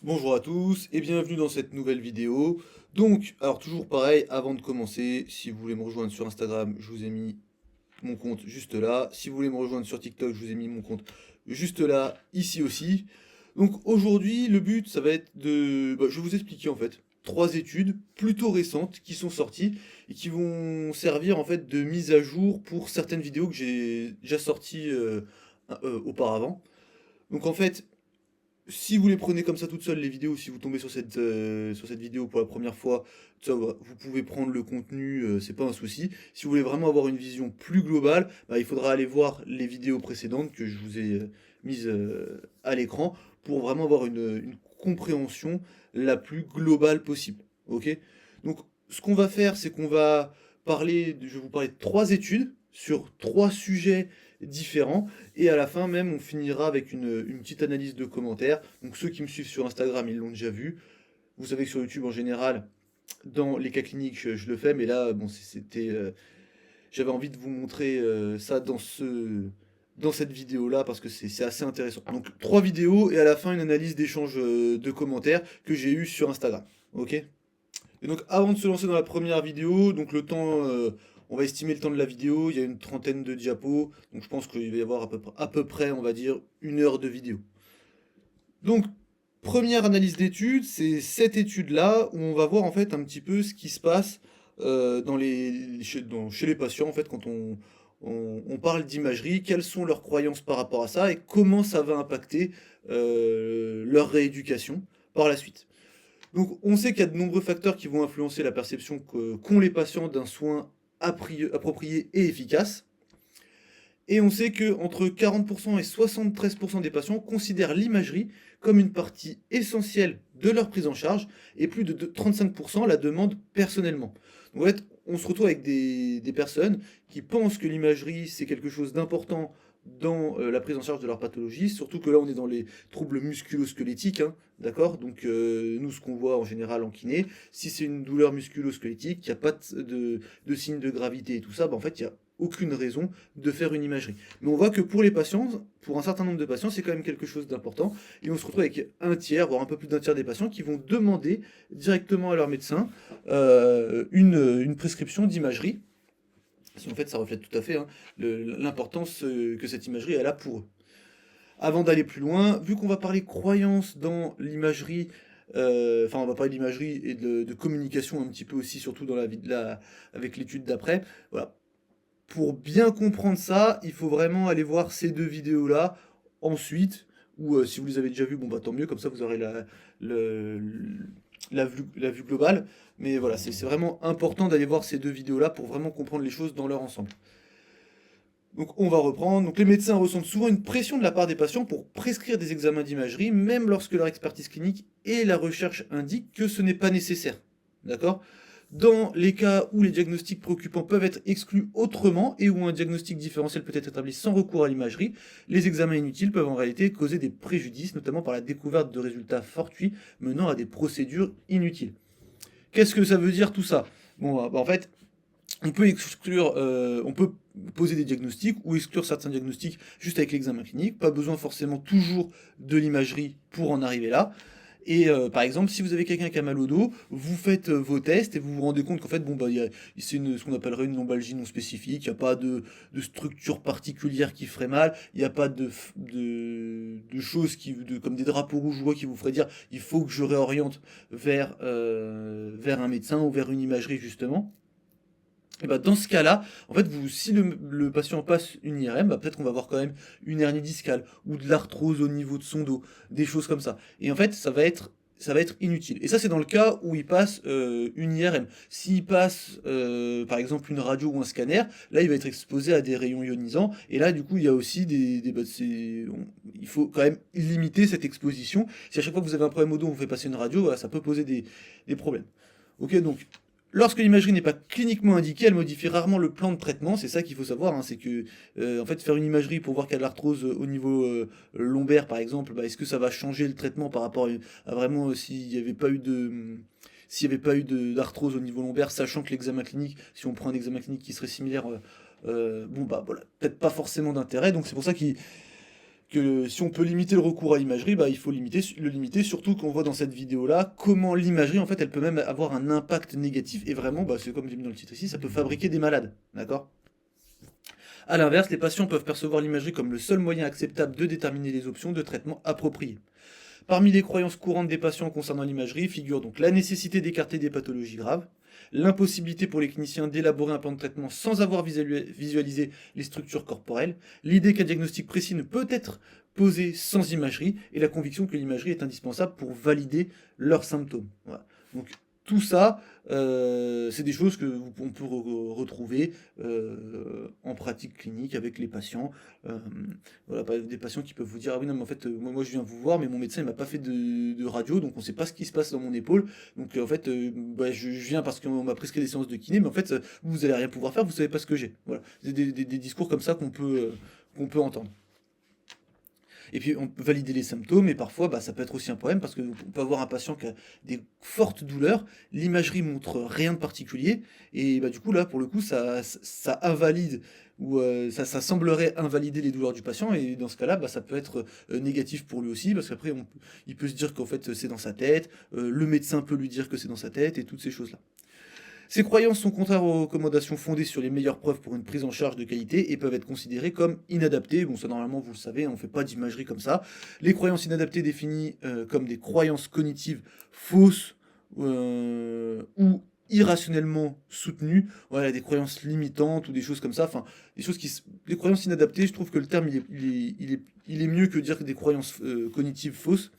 Bonjour à tous et bienvenue dans cette nouvelle vidéo. Donc, alors toujours pareil, avant de commencer, si vous voulez me rejoindre sur Instagram, je vous ai mis mon compte juste là. Si vous voulez me rejoindre sur TikTok, je vous ai mis mon compte juste là, ici aussi. Donc aujourd'hui, le but, ça va être je vais vous expliquer en fait trois études plutôt récentes qui sont sorties et qui vont servir en fait de mise à jour pour certaines vidéos que j'ai déjà sorties auparavant. Donc en fait, si vous les prenez comme ça toutes seules, les vidéos, si vous tombez sur cette vidéo pour la première fois, ça va, vous pouvez prendre le contenu, c'est pas un souci. Si vous voulez vraiment avoir une vision plus globale, bah, il faudra aller voir les vidéos précédentes que je vous ai mises à l'écran pour vraiment avoir une compréhension la plus globale possible. Ok? Donc, ce qu'on va faire, c'est qu'on va je vais vous parler de trois études sur trois sujets différents. Et à la fin même, on finira avec une petite analyse de commentaires. Donc ceux qui me suivent sur Instagram, ils l'ont déjà vu. Vous savez que sur YouTube, en général, dans les cas cliniques, je le fais. Mais là, bon, j'avais envie de vous montrer ça dans cette vidéo-là parce que c'est assez intéressant. Donc trois vidéos et à la fin, une analyse d'échange de commentaires que j'ai eu sur Instagram. Ok? Et donc avant de se lancer dans la première vidéo, donc on va estimer le temps de la vidéo, il y a une trentaine de diapos, donc je pense qu'il va y avoir à peu près, on va dire, 1 heure de vidéo. Donc, première analyse d'études, c'est cette étude-là où on va voir en fait un petit peu ce qui se passe chez les patients en fait quand on parle d'imagerie, quelles sont leurs croyances par rapport à ça et comment ça va impacter leur rééducation par la suite. Donc, on sait qu'il y a de nombreux facteurs qui vont influencer la perception qu'ont les patients d'un soin approprié et efficace. Et on sait que entre 40% et 73% des patients considèrent l'imagerie comme une partie essentielle de leur prise en charge et plus de 35% la demandent personnellement. Donc, en fait, on se retrouve avec des personnes qui pensent que l'imagerie c'est quelque chose d'important dans la prise en charge de leur pathologie, surtout que là on est dans les troubles musculo-squelettiques, hein, d'accord? Donc nous ce qu'on voit en général en kiné, si c'est une douleur musculo-squelettique, il n'y a pas de signe de gravité et tout ça, bah, en fait il n'y a aucune raison de faire une imagerie. Mais on voit que pour les patients, pour un certain nombre de patients, c'est quand même quelque chose d'important. Et on se retrouve avec un tiers, voire un peu plus d'un tiers des patients qui vont demander directement à leur médecin une prescription d'imagerie. Si en fait ça reflète tout à fait hein, l'importance que cette imagerie elle a pour eux. Avant d'aller plus loin, vu qu'on va parler croyance dans l'imagerie, enfin on va parler d'imagerie et de communication un petit peu aussi, surtout dans avec l'étude d'après, voilà, pour bien comprendre ça, il faut vraiment aller voir ces deux vidéos-là ensuite, ou si vous les avez déjà vues, bon bah tant mieux, comme ça vous aurez le- la vue globale. Mais voilà, c'est vraiment important d'aller voir ces deux vidéos-là pour vraiment comprendre les choses dans leur ensemble. Donc on va reprendre. Donc les médecins ressentent souvent une pression de la part des patients pour prescrire des examens d'imagerie, même lorsque leur expertise clinique et la recherche indiquent que ce n'est pas nécessaire. D'accord? Dans les cas où les diagnostics préoccupants peuvent être exclus autrement et où un diagnostic différentiel peut être établi sans recours à l'imagerie, les examens inutiles peuvent en réalité causer des préjudices, notamment par la découverte de résultats fortuits menant à des procédures inutiles. Qu'est-ce que ça veut dire tout ça? Bon, bah, en fait, on peut poser des diagnostics ou exclure certains diagnostics juste avec l'examen clinique. Pas besoin forcément toujours de l'imagerie pour en arriver là. Et par exemple, si vous avez quelqu'un qui a mal au dos, vous faites vos tests et vous vous rendez compte qu'en fait, bon, bah, c'est ce qu'on appellerait une lombalgie non spécifique. Il n'y a pas de structure particulière qui ferait mal. Il n'y a pas de choses comme des drapeaux rouges ou quoi qui vous feraient dire il faut que je réoriente vers un médecin ou vers une imagerie justement. Et bah dans ce cas-là, en fait, si le patient passe une IRM, bah peut-être qu'on va avoir quand même une hernie discale ou de l'arthrose au niveau de son dos, des choses comme ça. Et en fait, ça va être inutile. Et ça, c'est dans le cas où il passe une IRM. S'il passe, par exemple, une radio ou un scanner, là, il va être exposé à des rayons ionisants. Et là, du coup, il y a aussi il faut quand même limiter cette exposition. Si à chaque fois que vous avez un problème au dos, on vous fait passer une radio, voilà, ça peut poser des problèmes. Ok, donc lorsque l'imagerie n'est pas cliniquement indiquée, elle modifie rarement le plan de traitement. C'est ça qu'il faut savoir, hein, c'est que en fait faire une imagerie pour voir qu'il y a de l'arthrose au niveau lombaire par exemple, bah, est-ce que ça va changer le traitement par rapport à vraiment s'il n'y avait pas eu s'il n'y avait pas eu d'arthrose au niveau lombaire, sachant que l'examen clinique, si on prend un examen clinique qui serait similaire, bon bah voilà, peut-être pas forcément d'intérêt. Donc c'est pour ça que si on peut limiter le recours à l'imagerie, bah, il faut le limiter, surtout qu'on voit dans cette vidéo-là comment l'imagerie, en fait, elle peut même avoir un impact négatif, et vraiment, bah, c'est comme j'ai mis dans le titre ici, ça peut fabriquer des malades, d'accord? A l'inverse, les patients peuvent percevoir l'imagerie comme le seul moyen acceptable de déterminer les options de traitement appropriées. Parmi les croyances courantes des patients concernant l'imagerie figure donc la nécessité d'écarter des pathologies graves, l'impossibilité pour les cliniciens d'élaborer un plan de traitement sans avoir visualisé les structures corporelles, l'idée qu'un diagnostic précis ne peut être posé sans imagerie, et la conviction que l'imagerie est indispensable pour valider leurs symptômes. Voilà. Donc tout ça, c'est des choses qu'on peut retrouver en pratique clinique avec les patients. Euh, voilà, des patients qui peuvent vous dire: ah oui, non, mais en fait, moi je viens vous voir, mais mon médecin il m'a pas fait de radio, donc on ne sait pas ce qui se passe dans mon épaule. Donc en fait, bah, je viens parce qu'on m'a prescrit des séances de kiné, mais en fait, vous allez rien pouvoir faire, vous savez pas ce que j'ai. Voilà, c'est des discours comme ça qu'on peut entendre. Et puis on peut valider les symptômes, et parfois bah, ça peut être aussi un problème parce qu'on peut avoir un patient qui a des fortes douleurs, l'imagerie montre rien de particulier, et bah, du coup là pour le coup ça invalide, ou ça semblerait invalider les douleurs du patient, et dans ce cas-là bah, ça peut être négatif pour lui aussi, parce qu'après il peut se dire qu'en fait c'est dans sa tête, le médecin peut lui dire que c'est dans sa tête, et toutes ces choses-là. Ces croyances sont contraires aux recommandations fondées sur les meilleures preuves pour une prise en charge de qualité et peuvent être considérées comme inadaptées. Bon, ça normalement vous le savez, on ne fait pas d'imagerie comme ça. Les croyances inadaptées définies comme des croyances cognitives fausses ou irrationnellement soutenues, voilà, des croyances limitantes ou des choses comme ça, enfin, des croyances inadaptées, je trouve que le terme il est mieux que dire que des croyances cognitives fausses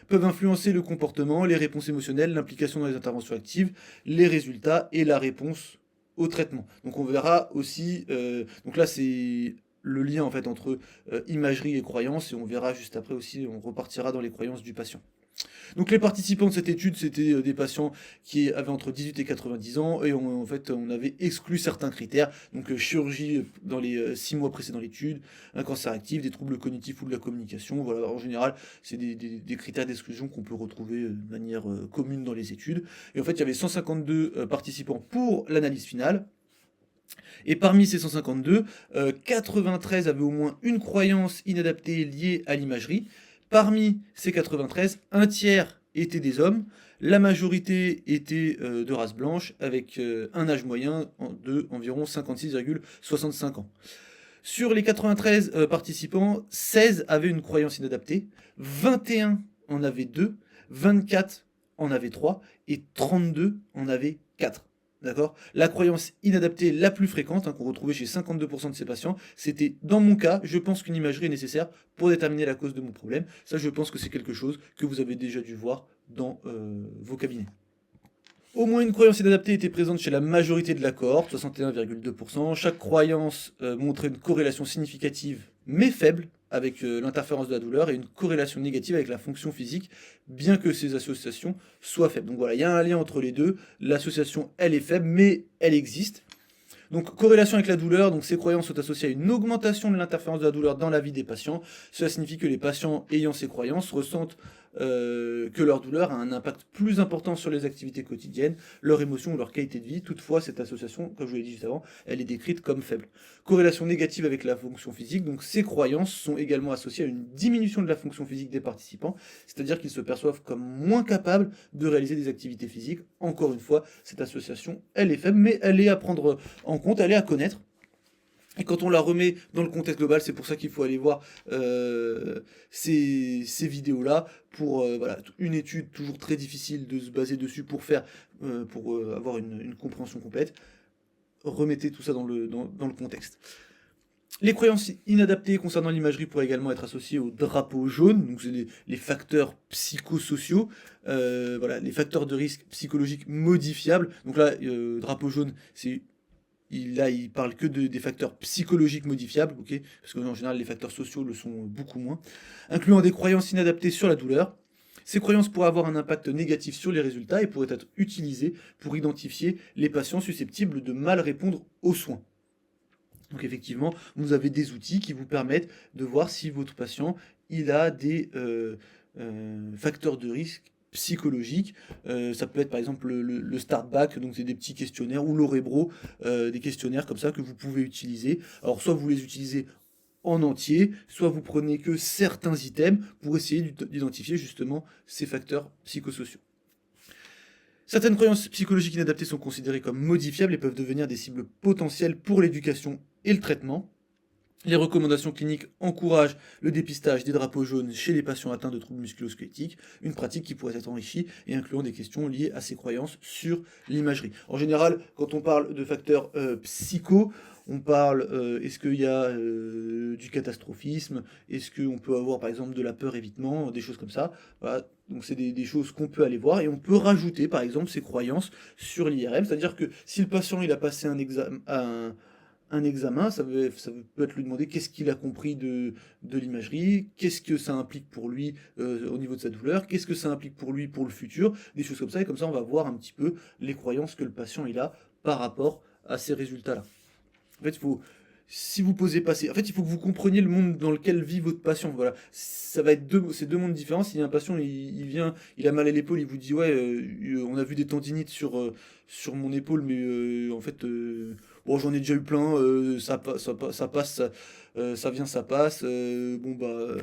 peuvent influencer le comportement, les réponses émotionnelles, l'implication dans les interventions actives, les résultats et la réponse au traitement. Donc on verra aussi, donc là c'est le lien en fait entre imagerie et croyance, et on verra juste après aussi, on repartira dans les croyances du patient. Donc les participants de cette étude, c'était des patients qui avaient entre 18 et 90 ans, et en fait on avait exclu certains critères, donc chirurgie dans les 6 mois précédant l'étude, un cancer actif, des troubles cognitifs ou de la communication, voilà, en général c'est des critères d'exclusion qu'on peut retrouver de manière commune dans les études. Et en fait il y avait 152 participants pour l'analyse finale, et parmi ces 152, 93 avaient au moins une croyance inadaptée liée à l'imagerie. Parmi ces 93, un tiers étaient des hommes, la majorité était de race blanche, avec un âge moyen de environ 56,65 ans. Sur les 93 participants, 16 avaient une croyance inadaptée, 21 en avaient 2, 24 en avaient 3 et 32 en avaient 4. D'accord? La croyance inadaptée la plus fréquente, qu'on retrouvait chez 52% de ces patients, c'était: dans mon cas, je pense qu'une imagerie est nécessaire pour déterminer la cause de mon problème. Ça, je pense que c'est quelque chose que vous avez déjà dû voir dans vos cabinets. Au moins une croyance inadaptée était présente chez la majorité de la cohorte, 61,2%. Chaque croyance montrait une corrélation significative mais faible avec l'interférence de la douleur, et une corrélation négative avec la fonction physique, bien que ces associations soient faibles. Donc voilà, il y a un lien entre les deux. L'association, elle est faible, mais elle existe. Donc corrélation avec la douleur, donc ces croyances sont associées à une augmentation de l'interférence de la douleur dans la vie des patients. Cela signifie que les patients ayant ces croyances ressentent que leur douleur a un impact plus important sur les activités quotidiennes, leurs émotions ou leur qualité de vie. Toutefois, cette association, comme je vous l'ai dit juste avant, elle est décrite comme faible. Corrélation négative avec la fonction physique, donc ces croyances sont également associées à une diminution de la fonction physique des participants, c'est-à-dire qu'ils se perçoivent comme moins capables de réaliser des activités physiques. Encore une fois, cette association, elle est faible, mais elle est à prendre en compte, elle est à connaître. Et quand on la remet dans le contexte global, c'est pour ça qu'il faut aller voir ces vidéos-là, pour voilà, une étude toujours très difficile de se baser dessus pour avoir une compréhension complète. Remettez tout ça dans le contexte. Les croyances inadaptées concernant l'imagerie pourraient également être associées au drapeau jaune, donc c'est les facteurs psychosociaux, voilà, les facteurs de risque psychologiques modifiables. Donc là, drapeau jaune, il parle que des facteurs psychologiques modifiables, ok, parce qu'en général les facteurs sociaux le sont beaucoup moins, incluant des croyances inadaptées sur la douleur. Ces croyances pourraient avoir un impact négatif sur les résultats et pourraient être utilisées pour identifier les patients susceptibles de mal répondre aux soins. Donc effectivement, vous avez des outils qui vous permettent de voir si votre patient il a des facteurs de risque psychologiques. Ça peut être par exemple le Start Back, donc c'est des petits questionnaires, ou l'Orebro, des questionnaires comme ça que vous pouvez utiliser. Alors soit vous les utilisez en entier, soit vous prenez que certains items pour essayer d'identifier justement ces facteurs psychosociaux. Certaines croyances psychologiques inadaptées sont considérées comme modifiables et peuvent devenir des cibles potentielles pour l'éducation et le traitement. Les recommandations cliniques encouragent le dépistage des drapeaux jaunes chez les patients atteints de troubles musculo-squelettiques, une pratique qui pourrait être enrichie et incluant des questions liées à ces croyances sur l'imagerie. En général, quand on parle de facteurs psycho, on parle, est-ce qu'il y a du catastrophisme, est-ce qu'on peut avoir par exemple de la peur évitement, des choses comme ça. Voilà. Donc c'est des choses qu'on peut aller voir et on peut rajouter par exemple ces croyances sur l'IRM, c'est-à-dire que si le patient il a passé un examen, peut être lui demander qu'est-ce qu'il a compris de l'imagerie, qu'est-ce que ça implique pour lui au niveau de sa douleur, qu'est-ce que ça implique pour lui pour le futur, des choses comme ça, et comme ça on va voir un petit peu les croyances que le patient il a par rapport à ces résultats-là. En fait, si vous posez pas en fait, il faut que vous compreniez le monde dans lequel vit votre patient. Voilà, ça va être c'est deux mondes différents. Si un patient, il vient, il a mal à l'épaule, il vous dit ouais, on a vu des tendinites sur mon épaule, mais en fait, bon, j'en ai déjà eu plein, ça passe, ça vient, ça passe. Bon bah,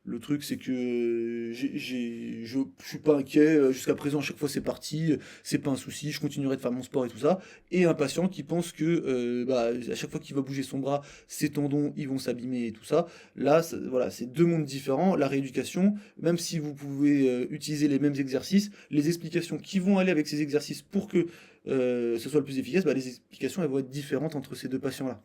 le truc c'est que je suis pas inquiet. Jusqu'à présent, à chaque fois c'est parti, c'est pas un souci. Je continuerai de faire mon sport et tout ça. Et un patient qui pense que bah, à chaque fois qu'il va bouger son bras, ses tendons ils vont s'abîmer et tout ça. Là, voilà, c'est deux mondes différents. La rééducation, même si vous pouvez utiliser les mêmes exercices, les explications qui vont aller avec ces exercices pour que ce soit le plus efficace, bah, les explications elles vont être différentes entre ces deux patients-là.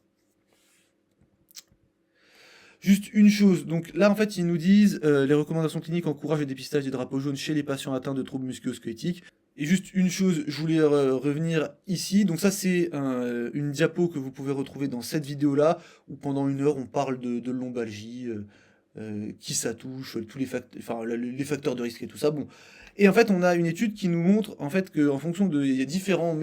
Juste une chose, donc là en fait ils nous disent les recommandations cliniques encouragent le dépistage des drapeaux jaunes chez les patients atteints de troubles musculo-squelettiques. Et juste une chose, je voulais revenir ici. Donc ça c'est une diapo que vous pouvez retrouver dans cette vidéo-là, où pendant une heure on parle de lombalgie, qui ça touche, tous les facteurs, enfin les facteurs de risque et tout ça. Bon. Et en fait on a une étude qui nous montre en fait qu'en fonction il y a différents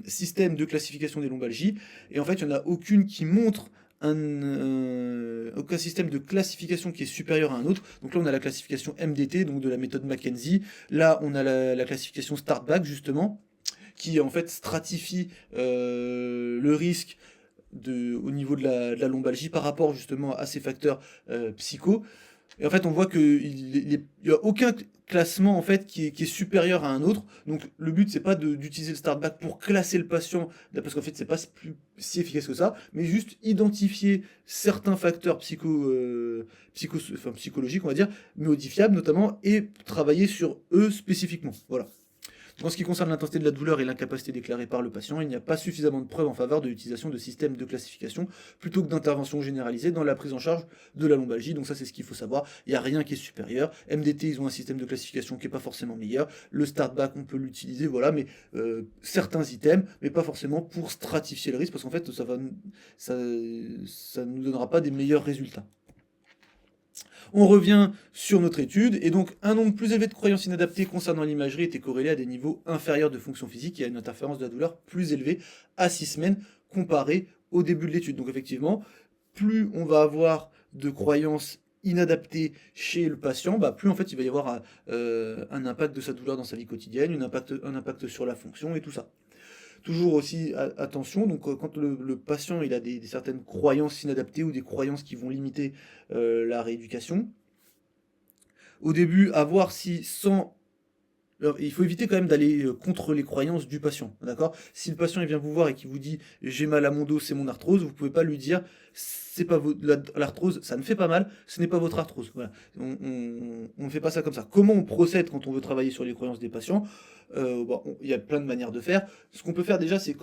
systèmes de classification des lombalgies, et en fait il n'y en a aucune qui montre aucun système de classification qui est supérieur à un autre. Donc là, on a la classification MDT, donc de la méthode Mackenzie. Là, on a la classification Startback, justement, qui en fait stratifie le risque au niveau de la lombalgie par rapport justement à ces facteurs psycho. Et en fait, on voit qu'il n'y a aucun classement en fait qui est supérieur à un autre. Donc le but c'est pas d'utiliser le startback pour classer le patient, parce qu'en fait c'est pas si efficace que ça, mais juste identifier certains facteurs psychologiques on va dire, modifiables notamment, et travailler sur eux spécifiquement. Voilà. En ce qui concerne l'intensité de la douleur et l'incapacité déclarée par le patient, il n'y a pas suffisamment de preuves en faveur de l'utilisation de systèmes de classification plutôt que d'interventions généralisées dans la prise en charge de la lombalgie. Donc ça c'est ce qu'il faut savoir, il n'y a rien qui est supérieur. MDT ils ont un système de classification qui n'est pas forcément meilleur. Le startback on peut l'utiliser, voilà, mais certains items, mais pas forcément pour stratifier le risque, parce qu'en fait ça ne nous donnera pas des meilleurs résultats. On revient sur notre étude, et donc un nombre plus élevé de croyances inadaptées concernant l'imagerie était corrélé à des niveaux inférieurs de fonction physique et à une interférence de la douleur plus élevée à 6 semaines comparé au début de l'étude. Donc effectivement, plus on va avoir de croyances inadaptées chez le patient, bah plus en fait il va y avoir un impact de sa douleur dans sa vie quotidienne, un impact sur la fonction et tout ça. Toujours aussi attention, donc quand le patient il a certaines croyances inadaptées ou des croyances qui vont limiter la rééducation, au début, à voir si sans... Alors, il faut éviter quand même d'aller contre les croyances du patient, d'accord? Si le patient il vient vous voir et qu'il vous dit j'ai mal à mon dos, c'est mon arthrose, vous pouvez pas lui dire c'est pas l'arthrose, ça ne fait pas mal, ce n'est pas votre arthrose. Voilà. On ne fait pas ça comme ça. Comment on procède quand on veut travailler sur les croyances des patients? Il y a plein de manières de faire. Ce qu'on peut faire déjà, c'est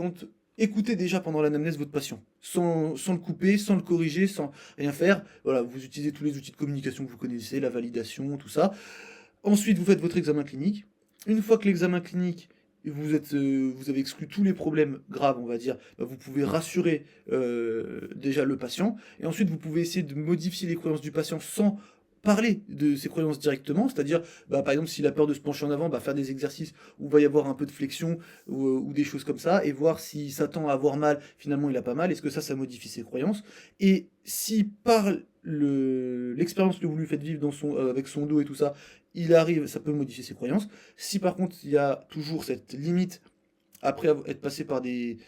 écoutez déjà pendant l'anamnèse votre patient, sans le couper, sans le corriger, sans rien faire. Voilà, vous utilisez tous les outils de communication que vous connaissez, la validation, tout ça. Ensuite, vous faites votre examen clinique. Une fois que l'examen clinique, vous avez exclu tous les problèmes graves, on va dire, bah, vous pouvez rassurer déjà le patient. Et ensuite, vous pouvez essayer de modifier les croyances du patient sans parler de ses croyances directement, c'est-à-dire, bah, par exemple, s'il a peur de se pencher en avant, bah, faire des exercices où il va y avoir un peu de flexion ou des choses comme ça, et voir s'il s'attend à avoir mal, finalement il a pas mal, est-ce que ça modifie ses croyances. Et si par l'expérience que vous lui faites vivre avec son dos et tout ça, il arrive, ça peut modifier ses croyances. Si par contre il y a toujours cette limite, après être passé par des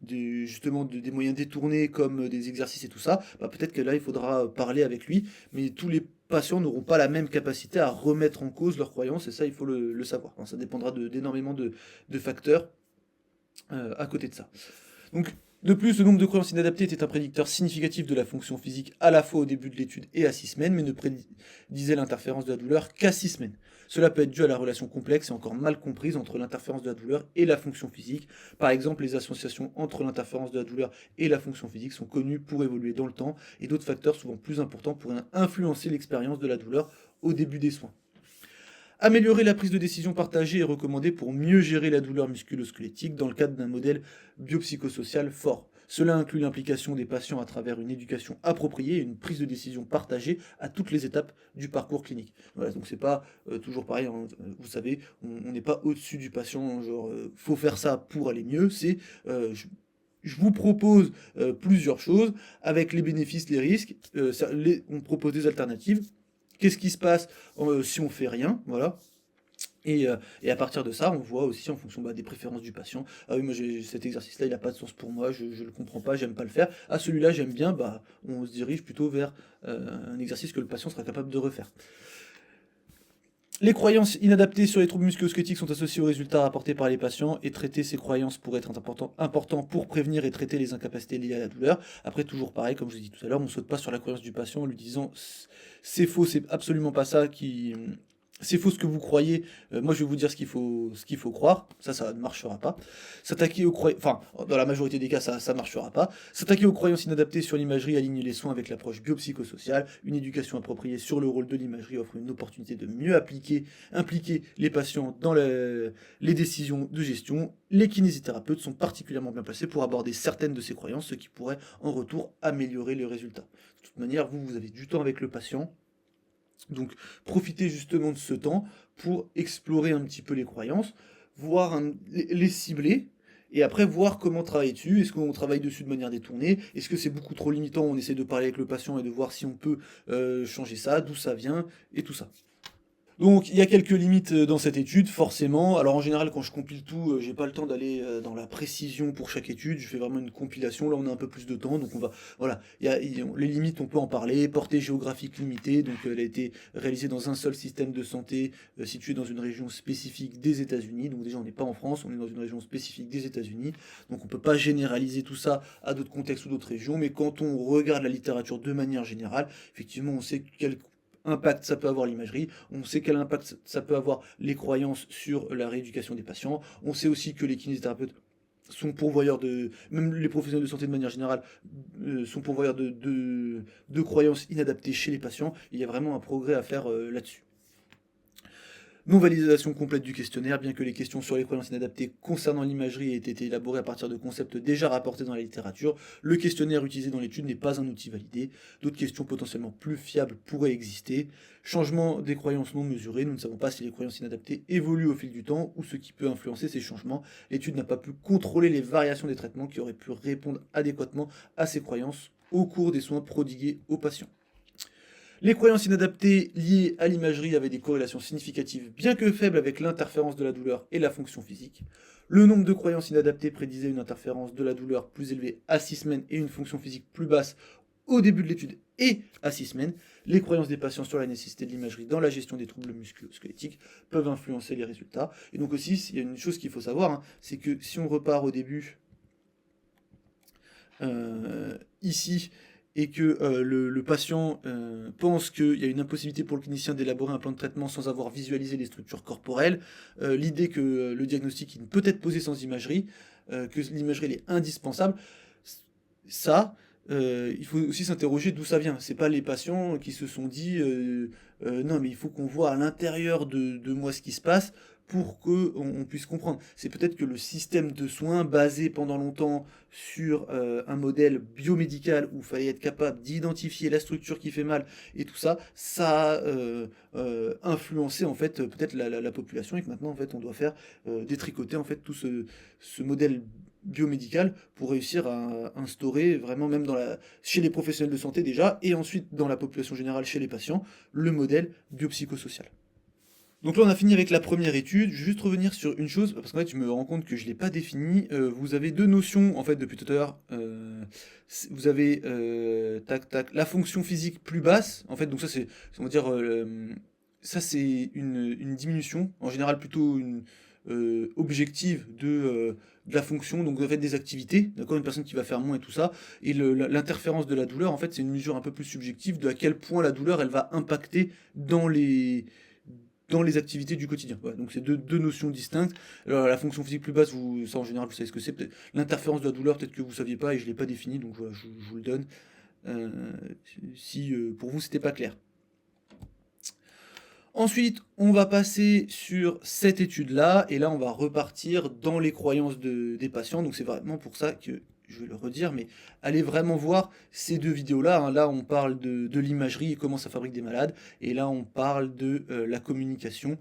justement des moyens détournés comme des exercices et tout ça, bah, peut-être que là il faudra parler avec lui, mais tous les patients n'auront pas la même capacité à remettre en cause leurs croyances, et ça il faut le savoir. Hein. Ça dépendra d'énormément de facteurs à côté de ça. Donc, de plus, le nombre de croyances inadaptées était un prédicteur significatif de la fonction physique à la fois au début de l'étude et à 6 semaines, mais ne prédisait l'interférence de la douleur qu'à 6 semaines. Cela peut être dû à la relation complexe et encore mal comprise entre l'interférence de la douleur et la fonction physique. Par exemple, les associations entre l'interférence de la douleur et la fonction physique sont connues pour évoluer dans le temps, et d'autres facteurs souvent plus importants pourraient influencer l'expérience de la douleur au début des soins. Améliorer la prise de décision partagée est recommandé pour mieux gérer la douleur musculo-squelettique dans le cadre d'un modèle biopsychosocial fort. Cela inclut l'implication des patients à travers une éducation appropriée et une prise de décision partagée à toutes les étapes du parcours clinique. Voilà, donc c'est pas toujours pareil, hein, vous savez, on n'est pas au-dessus du patient, genre faut faire ça pour aller mieux, c'est je vous propose plusieurs choses avec les bénéfices, les risques, on propose des alternatives. Qu'est-ce qui se passe si on fait rien, voilà. Et à partir de ça, on voit aussi en fonction des préférences du patient. Ah oui, moi cet exercice-là, il n'a pas de sens pour moi, je ne le comprends pas, j'aime pas le faire. Ah celui-là, j'aime bien, bah on se dirige plutôt vers un exercice que le patient sera capable de refaire. Les croyances inadaptées sur les troubles musculo-squelettiques sont associées aux résultats rapportés par les patients, et traiter ces croyances pourrait être important pour prévenir et traiter les incapacités liées à la douleur. Après, toujours pareil, comme je l'ai dit tout à l'heure, on ne saute pas sur la croyance du patient en lui disant c'est faux, c'est absolument pas ça qui... C'est faux ce que vous croyez, moi je vais vous dire ce qu'il faut croire, ça ne marchera pas. S'attaquer aux croyances, enfin, dans la majorité des cas, ça marchera pas. S'attaquer aux croyances inadaptées sur l'imagerie aligne les soins avec l'approche biopsychosociale. Une éducation appropriée sur le rôle de l'imagerie offre une opportunité de mieux impliquer les patients dans les décisions de gestion. Les kinésithérapeutes sont particulièrement bien placés pour aborder certaines de ces croyances, ce qui pourrait en retour améliorer les résultats. De toute manière, vous avez du temps avec le patient. Donc profitez justement de ce temps pour explorer un petit peu les croyances, voir les cibler, et après voir comment travailler dessus. Est-ce qu'on travaille dessus de manière détournée? Est-ce que c'est beaucoup trop limitant? On essaie de parler avec le patient et de voir si on peut changer ça, d'où ça vient, et tout ça. Donc il y a quelques limites dans cette étude, forcément. Alors en général, quand je compile tout, j'ai pas le temps d'aller dans la précision pour chaque étude. Je fais vraiment une compilation. Là, on a un peu plus de temps, donc on va. Voilà, les limites, on peut en parler. Portée géographique limitée, donc elle a été réalisée dans un seul système de santé situé dans une région spécifique des États-Unis. Donc déjà, on n'est pas en France, on est dans une région spécifique des États-Unis. Donc on peut pas généraliser tout ça à d'autres contextes ou d'autres régions. Mais quand on regarde la littérature de manière générale, effectivement, on sait quel impact ça peut avoir l'imagerie, on sait quel impact ça peut avoir les croyances sur la rééducation des patients, on sait aussi que les kinésithérapeutes sont pourvoyeurs de, même les professionnels de santé de manière générale, sont pourvoyeurs de croyances inadaptées chez les patients. Il y a vraiment un progrès à faire là-dessus. Non-validation complète du questionnaire, bien que les questions sur les croyances inadaptées concernant l'imagerie aient été élaborées à partir de concepts déjà rapportés dans la littérature, le questionnaire utilisé dans l'étude n'est pas un outil validé. D'autres questions potentiellement plus fiables pourraient exister. Changement des croyances non mesurées, nous ne savons pas si les croyances inadaptées évoluent au fil du temps ou ce qui peut influencer ces changements. L'étude n'a pas pu contrôler les variations des traitements qui auraient pu répondre adéquatement à ces croyances au cours des soins prodigués aux patients. Les croyances inadaptées liées à l'imagerie avaient des corrélations significatives, bien que faibles, avec l'interférence de la douleur et la fonction physique. Le nombre de croyances inadaptées prédisait une interférence de la douleur plus élevée à 6 semaines et une fonction physique plus basse au début de l'étude et à 6 semaines. Les croyances des patients sur la nécessité de l'imagerie dans la gestion des troubles musculo-squelettiques peuvent influencer les résultats. Et donc aussi, il y a une chose qu'il faut savoir, hein, c'est que si on repart au début, ici, et que le patient pense qu'il y a une impossibilité pour le clinicien d'élaborer un plan de traitement sans avoir visualisé les structures corporelles, l'idée que le diagnostic il ne peut être posé sans imagerie, que l'imagerie est indispensable, ça, il faut aussi s'interroger d'où ça vient. C'est pas les patients qui se sont dit non mais il faut qu'on voit à l'intérieur de moi ce qui se passe pour qu'on puisse comprendre. C'est peut-être que le système de soins basé pendant longtemps sur un modèle biomédical où il fallait être capable d'identifier la structure qui fait mal et tout ça, ça a influencé en fait peut-être la population, et que maintenant en fait on doit faire détricoter en fait tout ce modèle biomédical pour réussir à instaurer vraiment même chez les professionnels de santé déjà et ensuite dans la population générale chez les patients le modèle biopsychosocial. Donc là, on a fini avec la première étude. Je vais juste revenir sur une chose, parce qu'en fait, je me rends compte que je ne l'ai pas défini. Vous avez deux notions, en fait, depuis tout à l'heure. Vous avez, tac, tac, la fonction physique plus basse. En fait, donc ça, on va dire, ça, c'est une diminution, en général plutôt une objective de la fonction, donc en fait des activités, d'accord, une personne qui va faire moins et tout ça. Et l'interférence de la douleur, en fait, c'est une mesure un peu plus subjective de à quel point la douleur, elle va impacter dans les activités du quotidien. Voilà, donc c'est deux notions distinctes. Alors, la fonction physique plus basse, ça en général vous savez ce que c'est. L'interférence de la douleur, peut-être que vous ne saviez pas et je ne l'ai pas défini, donc voilà, je vous le donne. Euh, si pour vous c'était pas clair. Ensuite, on va passer sur cette étude-là, et là on va repartir dans les croyances des patients. Donc c'est vraiment pour ça que je vais le redire, mais allez vraiment voir ces deux vidéos-là, hein. Là on parle de l'imagerie et comment ça fabrique des malades, et là on parle de la communication,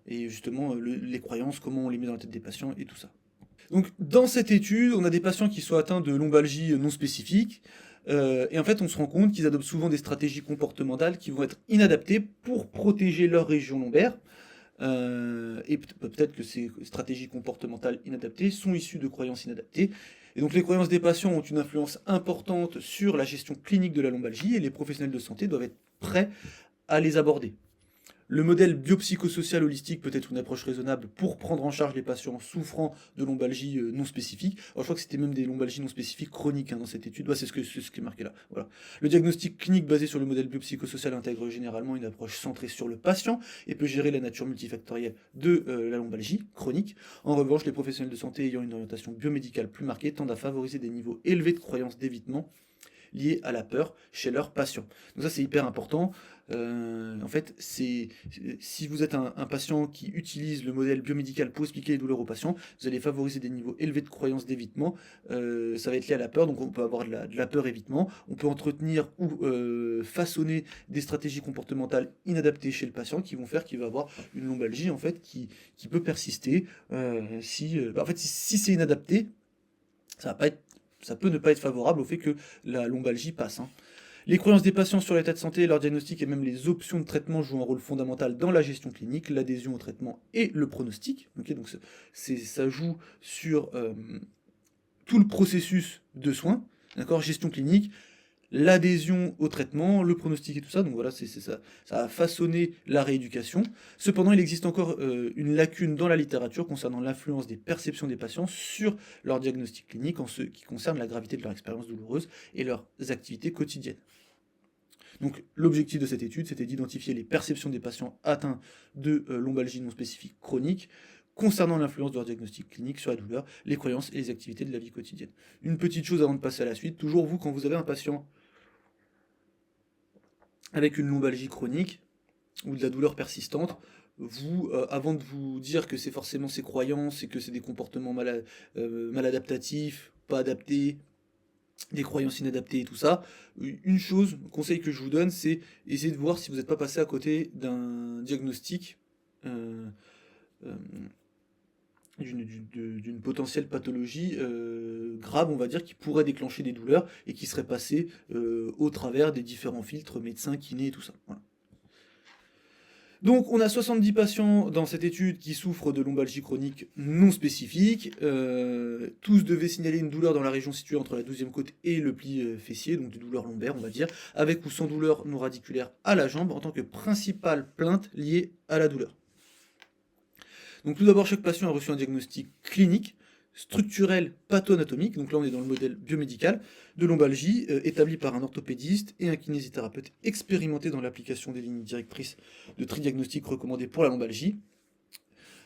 et justement les croyances, comment on les met dans la tête des patients et tout ça. Donc, dans cette étude, on a des patients qui sont atteints de lombalgie non spécifique, et en fait, on se rend compte qu'ils adoptent souvent des stratégies comportementales qui vont être inadaptées pour protéger leur région lombaire. Et peut-être que ces stratégies comportementales inadaptées sont issues de croyances inadaptées. Et donc, les croyances des patients ont une influence importante sur la gestion clinique de la lombalgie, et les professionnels de santé doivent être prêts à les aborder. Le modèle biopsychosocial holistique peut être une approche raisonnable pour prendre en charge les patients souffrant de lombalgie non spécifique. Alors, je crois que c'était même des lombalgies non spécifiques chroniques, hein, dans cette étude. Ouais, c'est ce qui est marqué là. Voilà. Le diagnostic clinique basé sur le modèle biopsychosocial intègre généralement une approche centrée sur le patient et peut gérer la nature multifactorielle de la lombalgie chronique. En revanche, les professionnels de santé ayant une orientation biomédicale plus marquée tendent à favoriser des niveaux élevés de croyances d'évitement liées à la peur chez leurs patients. Donc ça c'est hyper important. En fait, si vous êtes un patient qui utilise le modèle biomédical pour expliquer les douleurs aux patients, vous allez favoriser des niveaux élevés de croyances d'évitement. Ça va être lié à la peur, donc on peut avoir de la peur évitement. On peut entretenir ou façonner des stratégies comportementales inadaptées chez le patient qui vont faire qu'il va avoir une lombalgie en fait qui peut persister. Si c'est inadapté, ça peut ne pas être favorable au fait que la lombalgie passe, hein. Les croyances des patients sur l'état de santé, leur diagnostic et même les options de traitement jouent un rôle fondamental dans la gestion clinique, l'adhésion au traitement et le pronostic. Okay, donc ça joue sur tout le processus de soins, d'accord, gestion clinique, l'adhésion au traitement, le pronostic et tout ça. Donc voilà, ça a façonné la rééducation. Cependant, il existe encore une lacune dans la littérature concernant l'influence des perceptions des patients sur leur diagnostic clinique en ce qui concerne la gravité de leur expérience douloureuse et leurs activités quotidiennes. Donc l'objectif de cette étude, c'était d'identifier les perceptions des patients atteints de lombalgie non spécifique chronique concernant l'influence de leur diagnostic clinique sur la douleur, les croyances et les activités de la vie quotidienne. Une petite chose avant de passer à la suite, toujours vous, quand vous avez un patient avec une lombalgie chronique ou de la douleur persistante, vous, avant de vous dire que c'est forcément ses croyances et que c'est des comportements maladaptatifs, pas adaptés, des croyances inadaptées et tout ça, une chose, un conseil que je vous donne, c'est essayer de voir si vous n'êtes pas passé à côté d'un diagnostic euh, euh, d'une potentielle pathologie grave, on va dire, qui pourrait déclencher des douleurs et qui serait passé au travers des différents filtres médecins, kinés et tout ça. Voilà. Donc on a 70 patients dans cette étude qui souffrent de lombalgie chronique non spécifique. Tous devaient signaler une douleur dans la région située entre la 12e côte et le pli fessier, donc des douleurs lombaires on va dire, avec ou sans douleur non radiculaire à la jambe en tant que principale plainte liée à la douleur. Donc tout d'abord, chaque patient a reçu un diagnostic clinique, structurel, patho-anatomique, donc là on est dans le modèle biomédical, de lombalgie, établi par un orthopédiste et un kinésithérapeute expérimenté dans l'application des lignes directrices de tridiagnostic recommandées pour la lombalgie.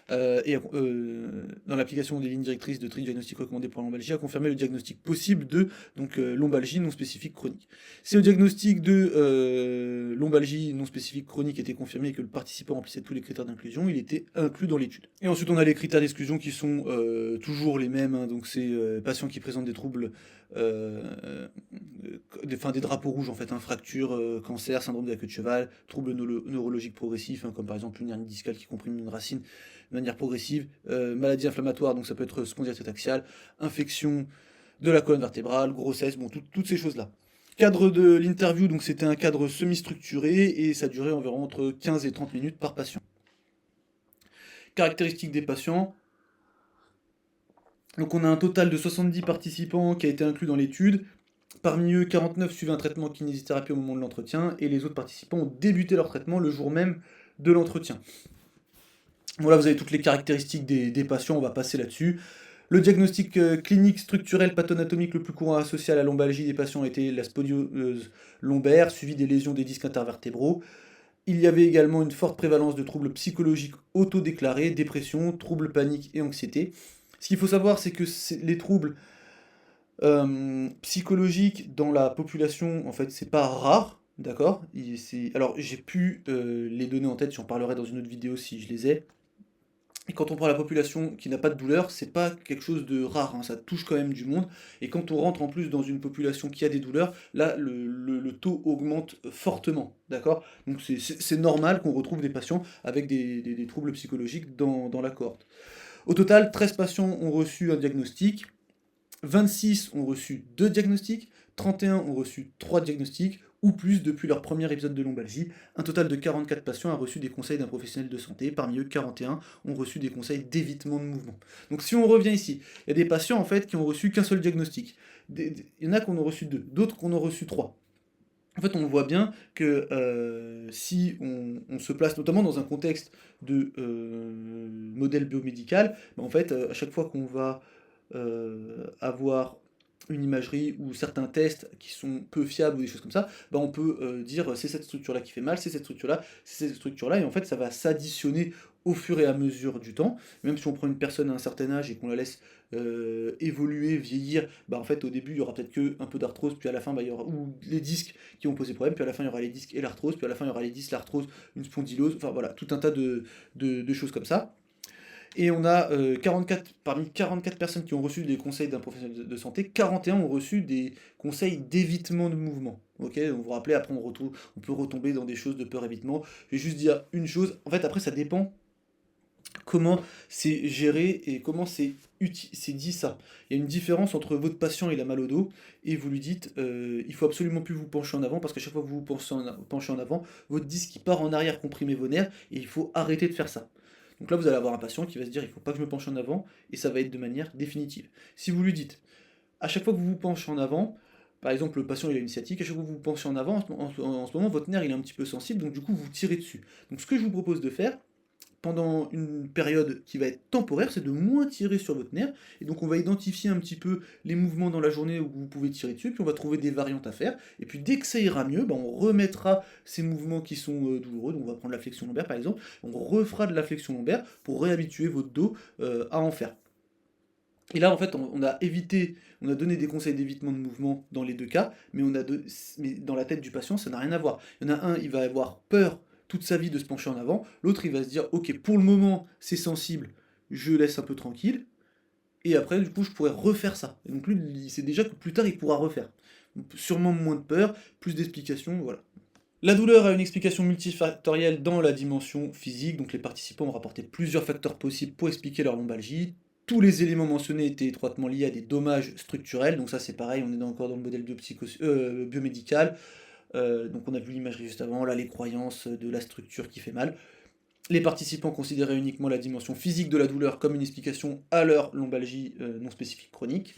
Dans l'application des lignes directrices de tri-diagnostic recommandées pour la lombalgie, a confirmé le diagnostic possible de lombalgie non spécifique chronique. Si le diagnostic de lombalgie non spécifique chronique était confirmé et que le participant remplissait tous les critères d'inclusion, il était inclus dans l'étude. Et ensuite, on a les critères d'exclusion qui sont toujours les mêmes, hein, donc c'est patients qui présentent des troubles, des drapeaux rouges en fait, hein, fracture, cancer, syndrome de la queue de cheval, troubles neurologiques progressifs, hein, comme par exemple une hernie discale qui comprime une racine de manière progressive, maladie inflammatoire, donc ça peut être spondylite axiale, infection de la colonne vertébrale, grossesse, bon, toutes ces choses-là. Cadre de l'interview, donc c'était un cadre semi-structuré et ça durait environ entre 15 et 30 minutes par patient. caractéristiques des patients. Donc on a un total de 70 participants qui a été inclus dans l'étude. Parmi eux, 49 suivaient un traitement kinésithérapie au moment de l'entretien, et les autres participants ont débuté leur traitement le jour même de l'entretien. Voilà, vous avez toutes les caractéristiques des patients, on va passer là-dessus. Le diagnostic clinique structurel pathonatomique le plus courant associé à la lombalgie des patients était la scoliose lombaire, suivi des lésions des disques intervertébraux. Il y avait également une forte prévalence de troubles psychologiques autodéclarés, dépression, troubles paniques et anxiété. Ce qu'il faut savoir, c'est que les troubles psychologiques dans la population, en fait, c'est pas rare, d'accord? Alors, j'ai plus les données en tête, j'en parlerai dans une autre vidéo si je les ai. Et quand on prend la population qui n'a pas de douleur, c'est pas quelque chose de rare, hein, ça touche quand même du monde. Et quand on rentre en plus dans une population qui a des douleurs, là, le taux augmente fortement, d'accord? Donc c'est normal qu'on retrouve des patients avec des troubles psychologiques dans la cohorte. Au total, 13 patients ont reçu un diagnostic, 26 ont reçu 2 diagnostics, 31 ont reçu 3 diagnostics, ou plus depuis leur premier épisode de lombalgie. Un total de 44 patients a reçu des conseils d'un professionnel de santé, parmi eux 41 ont reçu des conseils d'évitement de mouvement. Donc si on revient ici, il y a des patients en fait qui ont reçu qu'un seul diagnostic. Il y en a qui en ont reçu 2, d'autres qui en ont reçu 3. En fait, on voit bien que si on se place notamment dans un contexte de modèle biomédical, bah, en fait, à chaque fois qu'on va avoir une imagerie ou certains tests qui sont peu fiables ou des choses comme ça, bah, on peut dire c'est cette structure-là qui fait mal, c'est cette structure-là, c'est cette structure-là, et en fait ça va s'additionner au fur et à mesure du temps. Même si on prend une personne à un certain âge et qu'on la laisse évoluer, vieillir, bah en fait au début il y aura peut-être que un peu d'arthrose, puis à la fin bah, il y aura ou les disques qui vont poser problème, puis à la fin il y aura les disques et l'arthrose, puis à la fin il y aura les disques, l'arthrose, une spondylose, enfin voilà, tout un tas de choses comme ça. Et on a parmi 44 personnes qui ont reçu des conseils d'un professionnel de santé, 41 ont reçu des conseils d'évitement de mouvement. Ok, donc vous vous rappelez, après on peut retomber dans des choses de peur-évitement. Je vais juste dire une chose, en fait après ça dépend comment c'est géré et comment c'est dit ça. Il y a une différence entre votre patient il a mal au dos et vous lui dites il faut absolument plus vous pencher en avant parce qu'à chaque fois que vous vous penchez en avant, votre disque il part en arrière comprimer vos nerfs et il faut arrêter de faire ça. Donc là vous allez avoir un patient qui va se dire il faut pas que je me penche en avant et ça va être de manière définitive. Si vous lui dites à chaque fois que vous vous penchez en avant, par exemple le patient il a une sciatique, à chaque fois que vous vous penchez en avant, en ce moment votre nerf il est un petit peu sensible donc du coup vous tirez dessus. Donc ce que je vous propose de faire, pendant une période qui va être temporaire, c'est de moins tirer sur votre nerf, et donc on va identifier un petit peu les mouvements dans la journée où vous pouvez tirer dessus, puis on va trouver des variantes à faire, et puis dès que ça ira mieux, bah, on remettra ces mouvements qui sont douloureux, donc on va prendre la flexion lombaire par exemple, on refera de la flexion lombaire pour réhabituer votre dos à en faire. Et là, en fait, on a évité, on a donné des conseils d'évitement de mouvement dans les deux cas, mais dans la tête du patient, ça n'a rien à voir. Il y en a un, il va avoir peur toute sa vie de se pencher en avant, l'autre, il va se dire, ok, pour le moment, c'est sensible, je laisse un peu tranquille, et après, du coup, je pourrais refaire ça. Et donc lui, il sait déjà que plus tard, il pourra refaire. Donc, sûrement moins de peur, plus d'explications, voilà. La douleur a une explication multifactorielle dans la dimension physique, donc les participants ont rapporté plusieurs facteurs possibles pour expliquer leur lombalgie. Tous les éléments mentionnés étaient étroitement liés à des dommages structurels, donc ça c'est pareil, on est encore dans le modèle biomédical. Donc on a vu l'imagerie juste avant, là les croyances de la structure qui fait mal. Les participants considéraient uniquement la dimension physique de la douleur comme une explication à leur lombalgie non spécifique chronique.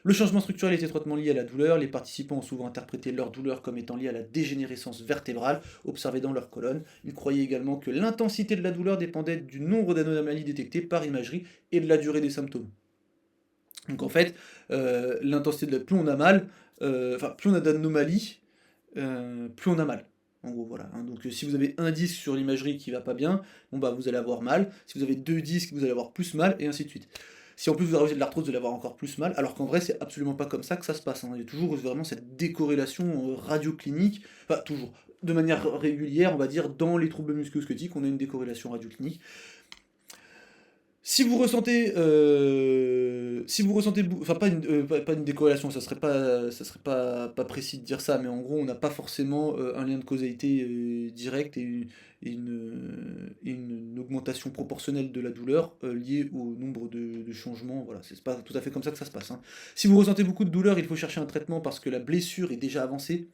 Le changement structurel est étroitement lié à la douleur. Les participants ont souvent interprété leur douleur comme étant liée à la dégénérescence vertébrale observée dans leur colonne. Ils croyaient également que l'intensité de la douleur dépendait du nombre d'anomalies détectées par imagerie et de la durée des symptômes. Donc en fait, l'intensité de la... plus on a mal, plus on a d'anomalies, plus on a mal. En gros, voilà. Hein. Donc si vous avez un disque sur l'imagerie qui va pas bien, bon bah vous allez avoir mal. Si vous avez deux disques, vous allez avoir plus mal, et ainsi de suite. Si en plus vous avez de l'arthrose, vous allez avoir encore plus mal, alors qu'en vrai, c'est absolument pas comme ça que ça se passe. Hein. Il y a toujours vraiment cette décorrélation radioclinique, enfin toujours, de manière régulière, on va dire, dans les troubles musculo-squelettiques, on a une décorrélation radioclinique. Si vous ressentez, enfin pas une décorrélation, ça serait pas précis de dire ça, mais en gros on n'a pas forcément un lien de causalité direct et une augmentation proportionnelle de la douleur liée au nombre de changements, voilà, c'est pas tout à fait comme ça que ça se passe. Hein. Si vous ressentez beaucoup de douleur, il faut chercher un traitement parce que la blessure est déjà avancée.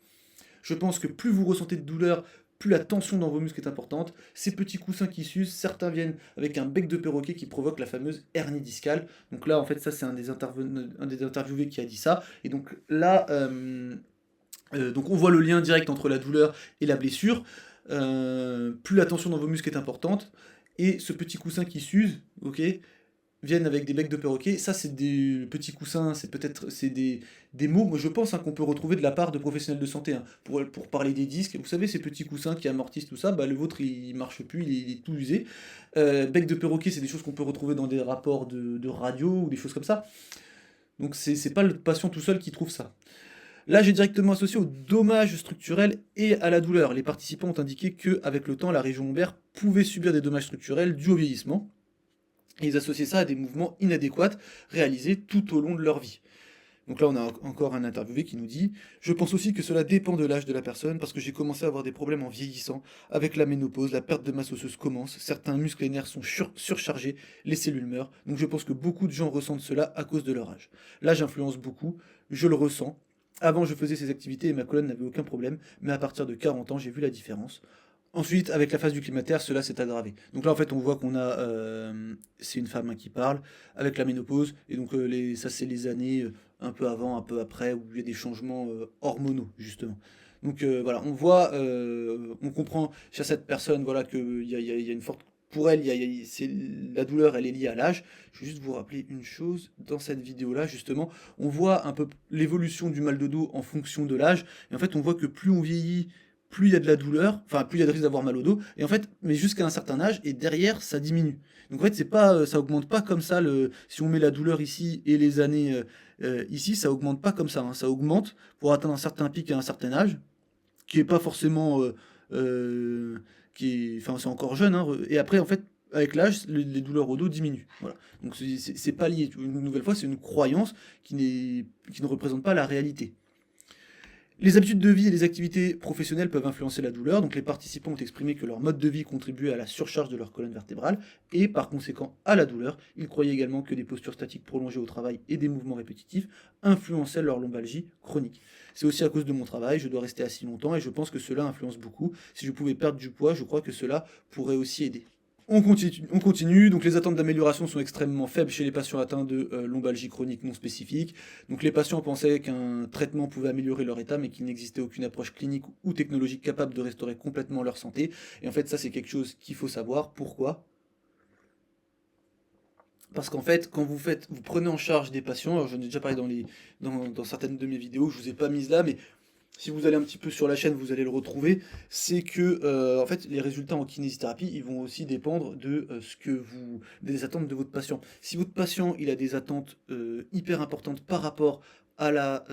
Je pense que plus vous ressentez de douleur, plus la tension dans vos muscles est importante. Ces petits coussins qui s'usent, certains viennent avec un bec de perroquet qui provoque la fameuse hernie discale. Donc là, en fait, ça, c'est un des interviewés qui a dit ça. Et donc là, donc on voit le lien direct entre la douleur et la blessure. Plus la tension dans vos muscles est importante, et ce petit coussin qui s'use, ok, viennent avec des becs de perroquet. Ça, c'est des petits coussins, c'est des mots, moi je pense, hein, qu'on peut retrouver de la part de professionnels de santé, hein, pour parler des disques. Vous savez, ces petits coussins qui amortissent tout ça, bah, le vôtre il marche plus, il est tout usé. Bec de perroquet, c'est des choses qu'on peut retrouver dans des rapports de radio ou des choses comme ça. Donc c'est pas le patient tout seul qui trouve ça. Là, j'ai directement associé aux dommages structurels et à la douleur. Les participants ont indiqué qu'avec le temps, la région lombaire pouvait subir des dommages structurels dus au vieillissement. Et ils associaient ça à des mouvements inadéquats réalisés tout au long de leur vie. Donc là, on a encore un interviewé qui nous dit: «Je pense aussi que cela dépend de l'âge de la personne, parce que j'ai commencé à avoir des problèmes en vieillissant. Avec la ménopause, la perte de masse osseuse commence, certains muscles et nerfs sont surchargés, les cellules meurent. Donc je pense que beaucoup de gens ressentent cela à cause de leur âge. L'âge influence beaucoup, je le ressens. Avant, je faisais ces activités et ma colonne n'avait aucun problème, mais à partir de 40 ans, j'ai vu la différence. Ensuite, avec la phase du climatéaire, cela s'est aggravé.» Donc là, en fait, on voit qu'on a, c'est une femme, hein, qui parle, avec la ménopause, et donc ça, c'est les années un peu avant, un peu après, où il y a des changements hormonaux, justement. Donc voilà, on voit, on comprend chez cette personne, voilà, qu'il y a une forte... Pour elle, la douleur, elle est liée à l'âge. Je vais juste vous rappeler une chose, dans cette vidéo-là, justement, on voit un peu l'évolution du mal de dos en fonction de l'âge, et en fait, on voit que plus on vieillit, plus il y a de la douleur, enfin plus il y a de risque d'avoir mal au dos, et en fait, mais jusqu'à un certain âge, et derrière, ça diminue. Donc en fait, c'est pas, ça augmente pas comme ça, si on met la douleur ici et les années ici, ça augmente pas comme ça, hein. Ça augmente pour atteindre un certain pic à un certain âge, qui est pas forcément, euh, enfin c'est encore jeune, hein, et après en fait, avec l'âge, les douleurs au dos diminuent. Voilà. Donc c'est pas lié. Une nouvelle fois, c'est une croyance qui ne représente pas la réalité. Les habitudes de vie et les activités professionnelles peuvent influencer la douleur, donc les participants ont exprimé que leur mode de vie contribuait à la surcharge de leur colonne vertébrale et par conséquent à la douleur. Ils croyaient également que des postures statiques prolongées au travail et des mouvements répétitifs influençaient leur lombalgie chronique. C'est aussi à cause de mon travail, je dois rester assis longtemps et je pense que cela influence beaucoup. Si je pouvais perdre du poids, je crois que cela pourrait aussi aider. On continue, donc les attentes d'amélioration sont extrêmement faibles chez les patients atteints de lombalgie chronique non spécifique. Donc les patients pensaient qu'un traitement pouvait améliorer leur état, mais qu'il n'existait aucune approche clinique ou technologique capable de restaurer complètement leur santé. Et en fait, ça c'est quelque chose qu'il faut savoir. Pourquoi? Parce qu'en fait, quand vous prenez en charge des patients, alors j'en ai déjà parlé dans certaines de mes vidéos, je vous ai pas mises là, mais si vous allez un petit peu sur la chaîne, vous allez le retrouver, c'est que en fait les résultats en kinésithérapie, ils vont aussi dépendre de des attentes de votre patient. Si votre patient il a des attentes hyper importantes par rapport à la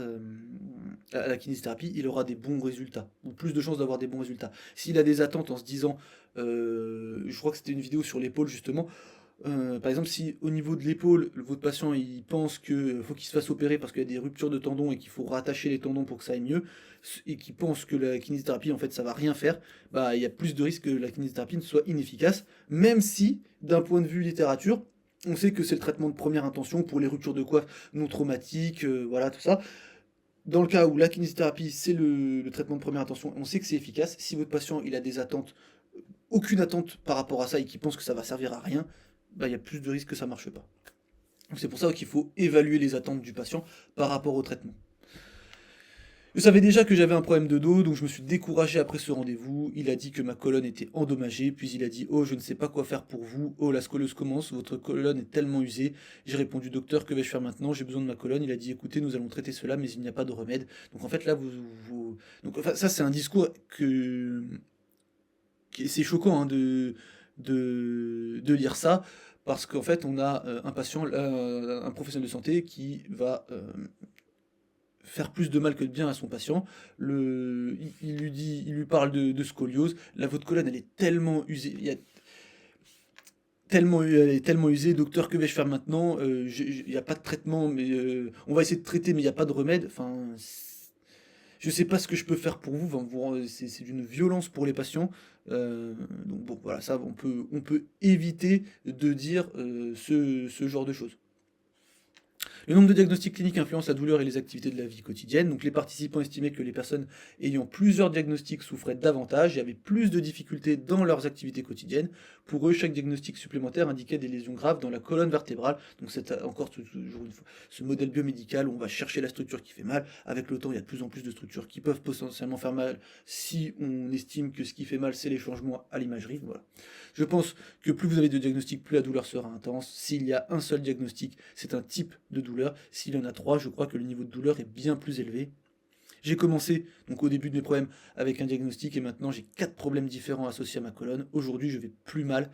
kinésithérapie, il aura des bons résultats, ou plus de chances d'avoir des bons résultats. S'il a des attentes en se disant, je crois que c'était une vidéo sur l'épaule justement, par exemple, si au niveau de l'épaule, votre patient il pense qu'il faut qu'il se fasse opérer parce qu'il y a des ruptures de tendons et qu'il faut rattacher les tendons pour que ça aille mieux, et qu'il pense que la kinésithérapie en fait ça va rien faire, bah il y a plus de risques que la kinésithérapie ne soit inefficace, même si d'un point de vue littérature, on sait que c'est le traitement de première intention pour les ruptures de coiffe non traumatiques, voilà tout ça. Dans le cas où la kinésithérapie c'est le traitement de première intention, on sait que c'est efficace. Si votre patient il a des attentes, aucune attente par rapport à ça et qu'il pense que ça va servir à rien, bah, il y a plus de risques que ça marche pas. Donc c'est pour ça qu'il faut évaluer les attentes du patient par rapport au traitement. Je savais déjà que j'avais un problème de dos, donc je me suis découragé après ce rendez-vous. Il a dit que ma colonne était endommagée, puis il a dit: «Oh, je ne sais pas quoi faire pour vous. Oh, la scoliose commence, votre colonne est tellement usée.» J'ai répondu: «Docteur, que vais-je faire maintenant? J'ai besoin de ma colonne.» Il a dit: «Écoutez, nous allons traiter cela, mais il n'y a pas de remède.» Donc en fait là, donc enfin, ça c'est un discours c'est choquant, hein, de lire ça, parce qu'en fait, on a un patient, un professionnel de santé qui va faire plus de mal que de bien à son patient. Il lui parle de scoliose. Là, votre colonne, elle est tellement usée. Elle est tellement usée, docteur, que vais-je faire maintenant? Il n'y a pas de traitement, mais on va essayer de traiter, mais il n'y a pas de remède. Enfin, je sais pas ce que je peux faire pour vous. Enfin, c'est d'une violence pour les patients. Donc bon, voilà, ça, on peut éviter de dire ce genre de choses. Le nombre de diagnostics cliniques influence la douleur et les activités de la vie quotidienne. Donc les participants estimaient que les personnes ayant plusieurs diagnostics souffraient davantage et avaient plus de difficultés dans leurs activités quotidiennes. Pour eux, chaque diagnostic supplémentaire indiquait des lésions graves dans la colonne vertébrale. Donc c'est encore toujours une fois ce modèle biomédical où on va chercher la structure qui fait mal. Avec le temps, il y a de plus en plus de structures qui peuvent potentiellement faire mal si on estime que ce qui fait mal, c'est les changements à l'imagerie. Voilà. Je pense que plus vous avez de diagnostics, plus la douleur sera intense. S'il y a un seul diagnostic, c'est un type de douleur. S'il y en a trois, je crois que le niveau de douleur est bien plus élevé. J'ai commencé donc au début de mes problèmes avec un diagnostic et maintenant j'ai 4 problèmes différents associés à ma colonne. Aujourd'hui, je vais plus mal.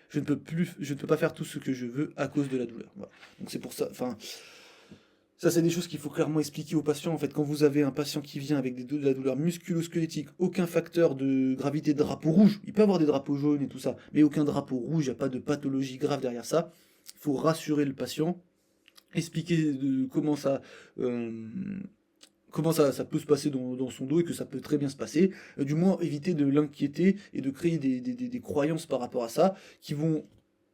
Je ne peux pas faire tout ce que je veux à cause de la douleur. Voilà. Donc c'est pour ça. Enfin, ça, c'est des choses qu'il faut clairement expliquer aux patients. En fait, quand vous avez un patient qui vient avec de la douleur musculo-squelettique, aucun facteur de gravité de drapeau rouge, il peut avoir des drapeaux jaunes et tout ça, mais aucun drapeau rouge, il n'y a pas de pathologie grave derrière ça. Il faut rassurer le patient, expliquer euh, comment ça peut se passer dans son dos et que ça peut très bien se passer. Du moins, éviter de l'inquiéter et de créer des croyances par rapport à ça qui vont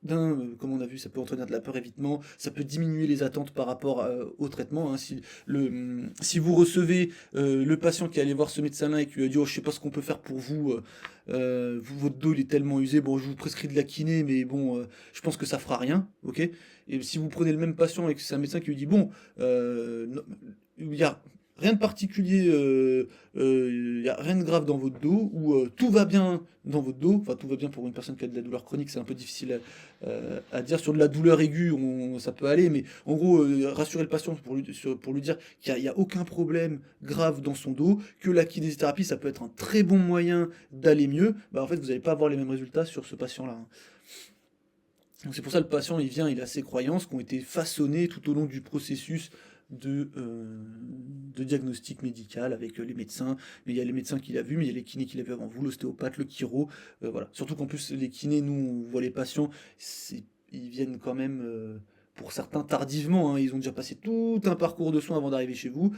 comme on a vu, ça peut entraîner de la peur évitement, ça peut diminuer les attentes par rapport au traitement. Hein. Si vous recevez le patient qui est allé voir ce médecin-là et qui lui a dit oh, je sais pas ce qu'on peut faire pour vous, votre dos il est tellement usé, bon je vous prescris de la kiné, mais bon je pense que ça fera rien, ok. Et si vous prenez le même patient et que c'est un médecin qui lui dit bon, il y a rien de particulier, il n'y a rien de grave dans votre dos, ou tout va bien dans votre dos, enfin tout va bien pour une personne qui a de la douleur chronique, c'est un peu difficile à dire. Sur de la douleur aiguë, ça peut aller, mais en gros, rassurer le patient pour lui dire qu'il n'y a aucun problème grave dans son dos, que la kinésithérapie, ça peut être un très bon moyen d'aller mieux, bah en fait vous n'allez pas avoir les mêmes résultats sur ce patient-là. Hein. Donc c'est pour ça que le patient, il a ses croyances qui ont été façonnées tout au long du processus de diagnostic médical avec les médecins. Mais il y a les médecins qu'il a vus, mais il y a les kinés qu'il a vus avant vous, l'ostéopathe, le chiro. Voilà. Surtout qu'en plus, les kinés, nous, on voit les patients, ils viennent quand même, pour certains, tardivement. Hein. Ils ont déjà passé tout un parcours de soins avant d'arriver chez vous.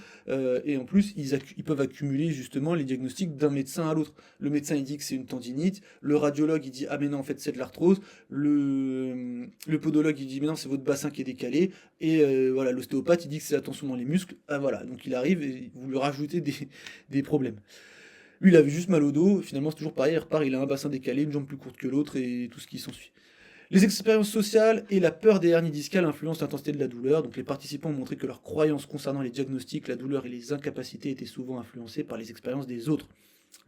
Et en plus, ils peuvent accumuler justement les diagnostics d'un médecin à l'autre. Le médecin, il dit que c'est une tendinite. Le radiologue, il dit, ah mais non, en fait, c'est de l'arthrose. Le podologue, il dit, mais non, c'est votre bassin qui est décalé. Et voilà, l'ostéopathe, il dit que c'est la tension dans les muscles. Ah voilà, donc il arrive et vous lui rajoutez des problèmes. Lui, il avait juste mal au dos. Finalement, c'est toujours pareil. Il repart, il a un bassin décalé, une jambe plus courte que l'autre et tout ce qui s'ensuit. Les expériences sociales et la peur des hernies discales influencent l'intensité de la douleur. Donc les participants ont montré que leurs croyances concernant les diagnostics, la douleur et les incapacités étaient souvent influencées par les expériences des autres.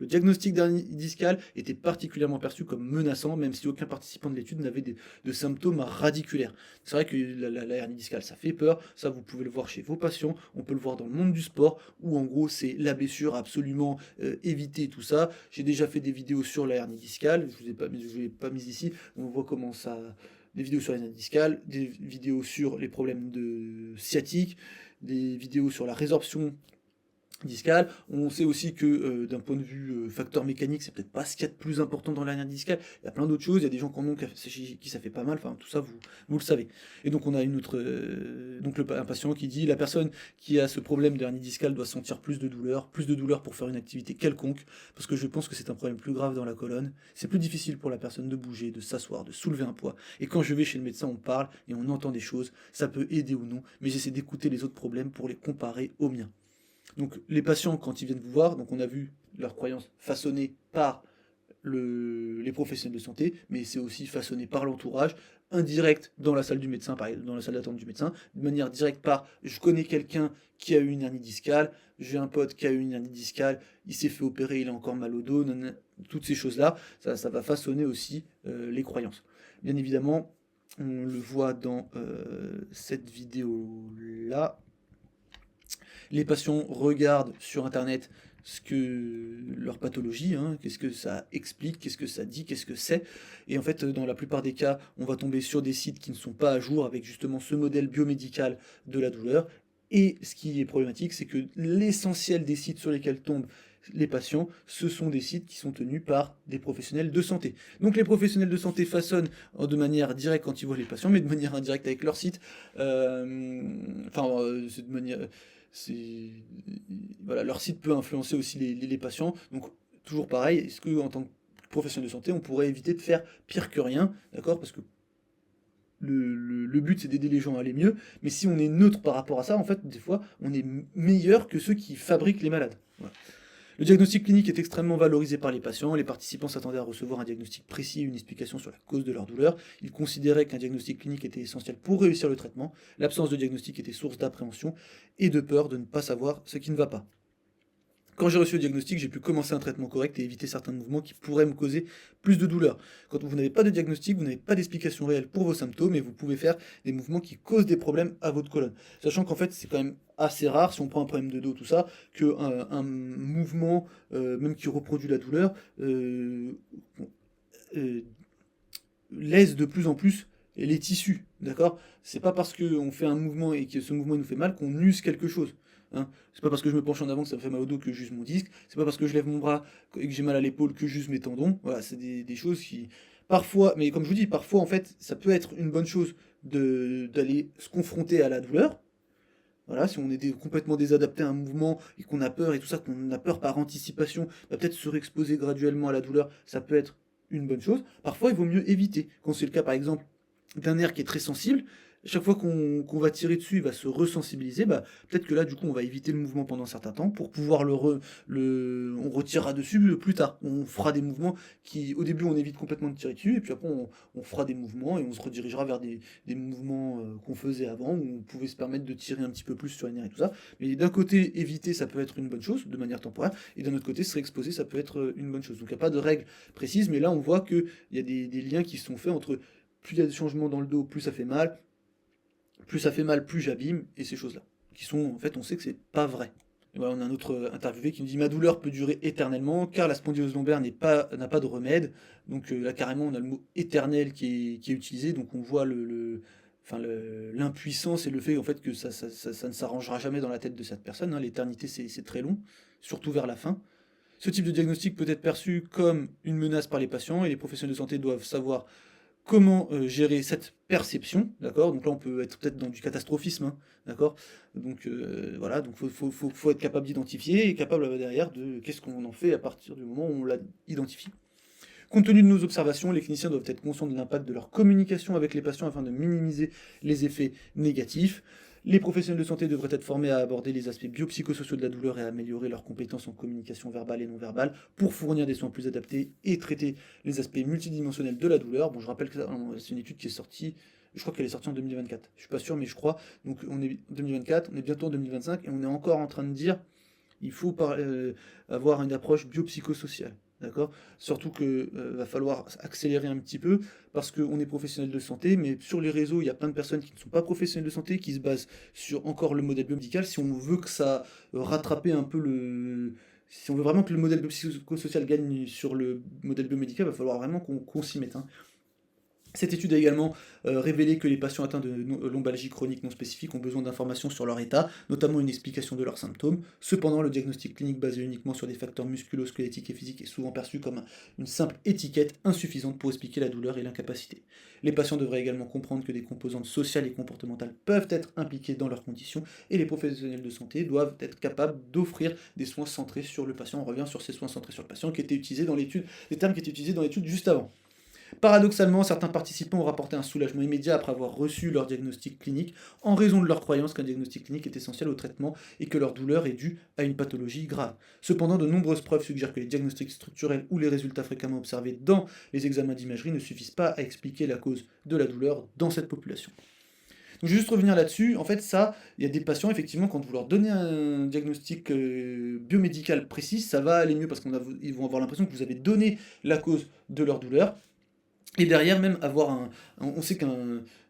Le diagnostic d'hernie discale était particulièrement perçu comme menaçant, même si aucun participant de l'étude n'avait de symptômes radiculaires. C'est vrai que la hernie discale, ça fait peur, ça vous pouvez le voir chez vos patients, on peut le voir dans le monde du sport, où en gros c'est la blessure, absolument éviter tout ça. J'ai déjà fait des vidéos sur la hernie discale, je ne vous ai pas mis ici, on voit comment ça... Des vidéos sur la hernie discale, des vidéos sur les problèmes de sciatique, des vidéos sur la résorption discale. On sait aussi que d'un point de vue facteur mécanique, c'est peut-être pas ce qu'il y a de plus important dans l'hernie discale. Il y a plein d'autres choses, il y a des gens qui en ont qui ça fait pas mal, enfin tout ça vous le savez. Et donc on a une autre un patient qui dit la personne qui a ce problème de hernie discale doit sentir plus de douleur pour faire une activité quelconque, parce que je pense que c'est un problème plus grave dans la colonne. C'est plus difficile pour la personne de bouger, de s'asseoir, de soulever un poids. Et quand je vais chez le médecin, on parle et on entend des choses, ça peut aider ou non, mais j'essaie d'écouter les autres problèmes pour les comparer aux miens. Donc les patients, quand ils viennent vous voir, donc on a vu leurs croyances façonnées par les professionnels de santé, mais c'est aussi façonné par l'entourage, indirect dans la salle du médecin, par exemple, dans la salle d'attente du médecin, de manière directe par je connais quelqu'un qui a eu une hernie discale, j'ai un pote qui a eu une hernie discale, il s'est fait opérer, il a encore mal au dos, toutes ces choses-là, ça va façonner aussi les croyances. Bien évidemment, on le voit dans cette vidéo-là. Les patients regardent sur internet ce que leur pathologie, hein, qu'est-ce que ça explique, qu'est-ce que ça dit, qu'est-ce que c'est. Et en fait, dans la plupart des cas, on va tomber sur des sites qui ne sont pas à jour avec justement ce modèle biomédical de la douleur. Et ce qui est problématique, c'est que l'essentiel des sites sur lesquels tombent les patients, ce sont des sites qui sont tenus par des professionnels de santé. Donc les professionnels de santé façonnent de manière directe quand ils voient les patients, mais de manière indirecte avec leur site. C'est de manière... Voilà, leur site peut influencer aussi les patients. Donc toujours pareil, est-ce que en tant que professionnel de santé, on pourrait éviter de faire pire que rien, d'accord? Parce que le but c'est d'aider les gens à aller mieux, mais si on est neutre par rapport à ça, en fait, des fois, on est meilleur que ceux qui fabriquent les malades. Voilà. Le diagnostic clinique est extrêmement valorisé par les patients. Les participants s'attendaient à recevoir un diagnostic précis et une explication sur la cause de leur douleur. Ils considéraient qu'un diagnostic clinique était essentiel pour réussir le traitement. L'absence de diagnostic était source d'appréhension et de peur de ne pas savoir ce qui ne va pas. Quand j'ai reçu le diagnostic, j'ai pu commencer un traitement correct et éviter certains mouvements qui pourraient me causer plus de douleur. Quand vous n'avez pas de diagnostic, vous n'avez pas d'explication réelle pour vos symptômes et vous pouvez faire des mouvements qui causent des problèmes à votre colonne. Sachant qu'en fait, c'est quand même assez rare, si on prend un problème de dos, tout ça, qu'un mouvement, même qui reproduit la douleur, euh, lèse de plus en plus les tissus, d'accord? C'est pas parce qu'on fait un mouvement et que ce mouvement nous fait mal qu'on use quelque chose. Hein. C'est pas parce que je me penche en avant que ça me fait mal au dos que j'use mon disque. C'est pas parce que je lève mon bras et que j'ai mal à l'épaule que j'use mes tendons. Voilà, c'est des choses qui, parfois, mais comme je vous dis, parfois en fait, ça peut être une bonne chose d'aller se confronter à la douleur. Voilà, si on est complètement désadapté à un mouvement et qu'on a peur et tout ça, qu'on a peur par anticipation, bah, peut-être se réexposer graduellement à la douleur, ça peut être une bonne chose. Parfois, il vaut mieux éviter. Quand c'est le cas, par exemple, d'un nerf qui est très sensible, chaque fois qu'on va tirer dessus, il va se resensibiliser. Bah, peut-être que là, du coup, on va éviter le mouvement pendant un certain temps pour pouvoir on retirera dessus plus tard. On fera des mouvements qui, au début, on évite complètement de tirer dessus, et puis après, on fera des mouvements et on se redirigera vers des mouvements qu'on faisait avant, où on pouvait se permettre de tirer un petit peu plus sur les nerfs et tout ça. Mais d'un côté, éviter, ça peut être une bonne chose, de manière temporaire, et d'un autre côté, se réexposer, ça peut être une bonne chose. Donc il n'y a pas de règle précise, mais là, on voit qu'il y a des liens qui sont faits entre plus il y a des changements dans le dos, plus ça fait mal, plus ça fait mal, plus j'abîme, et ces choses-là. Qui sont, en fait, on sait que c'est pas vrai. Et voilà, on a un autre interviewé qui nous dit: ma douleur peut durer éternellement, car la spondylosis lombaire n'a pas de remède. Donc là, carrément, on a le mot éternel qui est utilisé, donc on voit enfin, l'impuissance et le fait en fait, que ça ne s'arrangera jamais dans la tête de cette personne. Hein. L'éternité, c'est très long, surtout vers la fin. Ce type de diagnostic peut être perçu comme une menace par les patients, et les professionnels de santé doivent savoir comment gérer cette perception, d'accord? Donc là, on peut être peut-être dans du catastrophisme, hein, d'accord? Donc voilà, donc faut être capable d'identifier et capable derrière de qu'est-ce qu'on en fait à partir du moment où on l'a identifié. Compte tenu de nos observations, les cliniciens doivent être conscients de l'impact de leur communication avec les patients afin de minimiser les effets négatifs. Les professionnels de santé devraient être formés à aborder les aspects biopsychosociaux de la douleur et à améliorer leurs compétences en communication verbale et non verbale pour fournir des soins plus adaptés et traiter les aspects multidimensionnels de la douleur. Bon, je rappelle que c'est une étude qui est sortie, je crois qu'elle est sortie en 2024. Je suis pas sûr, mais je crois. Donc on est 2024, on est bientôt en 2025 et on est encore en train de dire il faut avoir une approche biopsychosociale. D'accord? Surtout que va falloir accélérer un petit peu parce qu'on est professionnel de santé, mais sur les réseaux, il y a plein de personnes qui ne sont pas professionnels de santé, qui se basent sur encore le modèle biomédical. Si on veut que ça rattraper un peu si on veut vraiment que le modèle biopsychosocial gagne sur le modèle biomédical, il va falloir vraiment qu'on s'y mette. Hein. Cette étude a également révélé que les patients atteints de lombalgie chronique non spécifique ont besoin d'informations sur leur état, notamment une explication de leurs symptômes. Cependant, le diagnostic clinique basé uniquement sur des facteurs musculo-squelettiques et physiques est souvent perçu comme une simple étiquette insuffisante pour expliquer la douleur et l'incapacité. Les patients devraient également comprendre que des composantes sociales et comportementales peuvent être impliquées dans leurs conditions, et les professionnels de santé doivent être capables d'offrir des soins centrés sur le patient. On revient sur ces soins centrés sur le patient qui étaient utilisés dans l'étude, les termes qui étaient utilisés dans l'étude juste avant. Paradoxalement, certains participants ont rapporté un soulagement immédiat après avoir reçu leur diagnostic clinique, en raison de leur croyance qu'un diagnostic clinique est essentiel au traitement et que leur douleur est due à une pathologie grave. Cependant, de nombreuses preuves suggèrent que les diagnostics structurels ou les résultats fréquemment observés dans les examens d'imagerie ne suffisent pas à expliquer la cause de la douleur dans cette population. Donc, je vais juste revenir là-dessus. En fait, ça, il y a des patients, effectivement, quand vous leur donnez un diagnostic biomédical précis, ça va aller mieux parce qu'ils vont avoir l'impression que vous avez donné la cause de leur douleur. Et derrière, même avoir on sait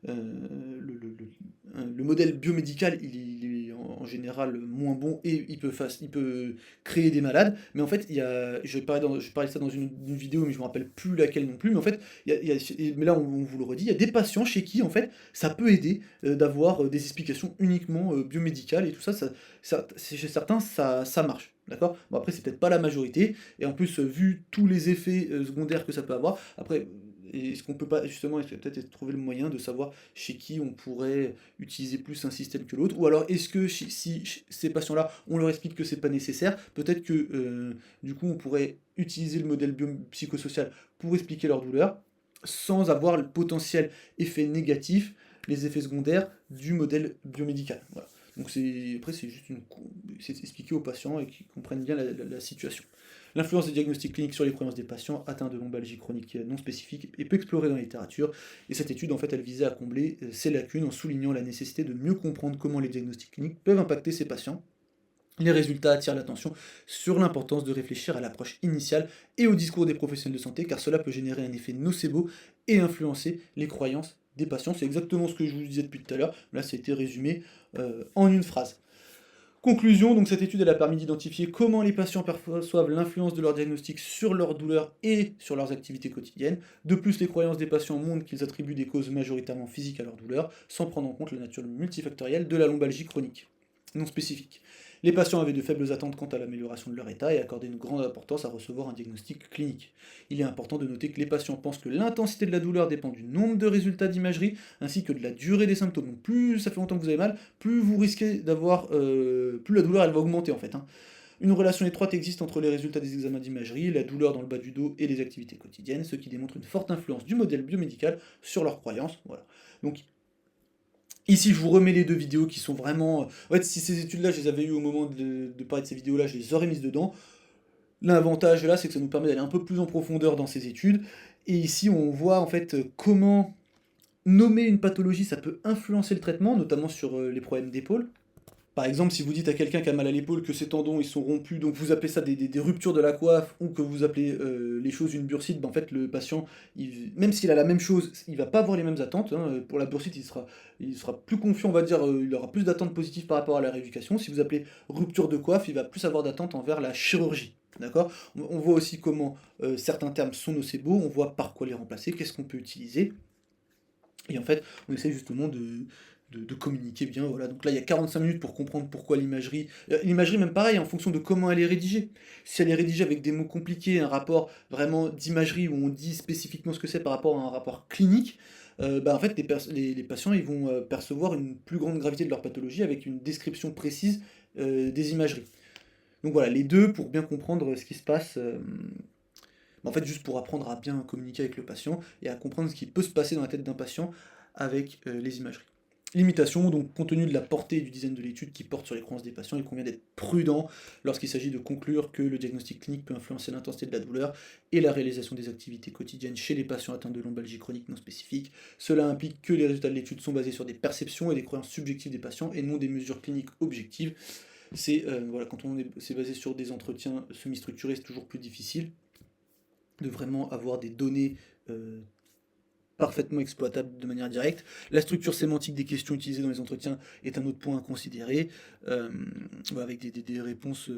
le modèle biomédical, il est en général moins bon et il peut créer des malades. Mais en fait, je parlais de ça dans une vidéo, mais je ne me rappelle plus laquelle non plus. Mais en fait, mais là, on vous le redit, il y a des patients chez qui, en fait, ça peut aider d'avoir des explications uniquement biomédicales et tout ça, chez certains, ça marche. D'accord? Bon, après, c'est peut-être pas la majorité. Et en plus, vu tous les effets secondaires que ça peut avoir, après. Est-ce qu'on peut pas justement peut-être trouver le moyen de savoir chez qui on pourrait utiliser plus un système que l'autre, ou alors est-ce que si ces patients-là, on leur explique que c'est pas nécessaire, peut-être que du coup on pourrait utiliser le modèle biopsychosocial pour expliquer leur douleur, sans avoir le potentiel effet négatif, les effets secondaires du modèle biomédical. Voilà. Donc après, c'est expliqué aux patients et qu'ils comprennent bien la situation. L'influence des diagnostics cliniques sur les croyances des patients atteints de lombalgie chronique non spécifique et peu explorée dans la littérature. Et cette étude, en fait, elle visait à combler ces lacunes en soulignant la nécessité de mieux comprendre comment les diagnostics cliniques peuvent impacter ces patients. Les résultats attirent l'attention sur l'importance de réfléchir à l'approche initiale et au discours des professionnels de santé, car cela peut générer un effet nocebo et influencer les croyances des patients. C'est exactement ce que je vous disais depuis tout à l'heure. Là, ça a été résumé en une phrase. Conclusion, donc cette étude elle a permis d'identifier comment les patients perçoivent l'influence de leur diagnostic sur leur douleur et sur leurs activités quotidiennes. De plus, les croyances des patients montrent qu'ils attribuent des causes majoritairement physiques à leur douleur, sans prendre en compte la nature multifactorielle de la lombalgie chronique, non spécifique. Les patients avaient de faibles attentes quant à l'amélioration de leur état et accordaient une grande importance à recevoir un diagnostic clinique. Il est important de noter que les patients pensent que l'intensité de la douleur dépend du nombre de résultats d'imagerie ainsi que de la durée des symptômes. Donc plus ça fait longtemps que vous avez mal, plus vous risquez d'avoir, plus la douleur elle va augmenter en fait, hein. Une relation étroite existe entre les résultats des examens d'imagerie, la douleur dans le bas du dos et les activités quotidiennes, ce qui démontre une forte influence du modèle biomédical sur leurs croyances. Voilà. Donc ici, je vous remets les deux vidéos qui sont vraiment. En fait, si ces études-là, je les avais eues au moment de parler de ces vidéos-là, je les aurais mises dedans. L'avantage là, c'est que ça nous permet d'aller un peu plus en profondeur dans ces études. Et ici, on voit en fait comment nommer une pathologie, ça peut influencer le traitement, notamment sur les problèmes d'épaule. Par exemple, si vous dites à quelqu'un qui a mal à l'épaule que ses tendons ils sont rompus, donc vous appelez ça des ruptures de la coiffe, ou que vous appelez les choses une bursite, ben en fait le patient, même s'il a la même chose, il va pas avoir les mêmes attentes, hein. Pour la bursite, il sera plus confiant, on va dire, il aura plus d'attentes positives par rapport à la rééducation. Si vous appelez rupture de coiffe, il va plus avoir d'attentes envers la chirurgie. D'accord. On voit aussi comment certains termes sont nocebo, on voit par quoi les remplacer, qu'est-ce qu'on peut utiliser. Et en fait, on essaie justement de communiquer bien. Voilà. Donc là, il y a 45 minutes pour comprendre pourquoi l'imagerie. L'imagerie, même pareil, en fonction de comment elle est rédigée. Si elle est rédigée avec des mots compliqués, un rapport vraiment d'imagerie où on dit spécifiquement ce que c'est par rapport à un rapport clinique, bah en fait, les patients ils vont percevoir une plus grande gravité de leur pathologie avec une description précise des imageries. Donc voilà, les deux pour bien comprendre ce qui se passe. En fait, juste pour apprendre à bien communiquer avec le patient et à comprendre ce qui peut se passer dans la tête d'un patient avec les imageries. Limitation, donc compte tenu de la portée et du design de l'étude qui porte sur les croyances des patients, il convient d'être prudent lorsqu'il s'agit de conclure que le diagnostic clinique peut influencer l'intensité de la douleur et la réalisation des activités quotidiennes chez les patients atteints de lombalgie chronique non spécifique. Cela implique que les résultats de l'étude sont basés sur des perceptions et des croyances subjectives des patients et non des mesures cliniques objectives. Voilà, quand c'est basé sur des entretiens semi-structurés, c'est toujours plus difficile de vraiment avoir des données parfaitement exploitables de manière directe. La structure sémantique des questions utilisées dans les entretiens est un autre point à considérer, avec des réponses,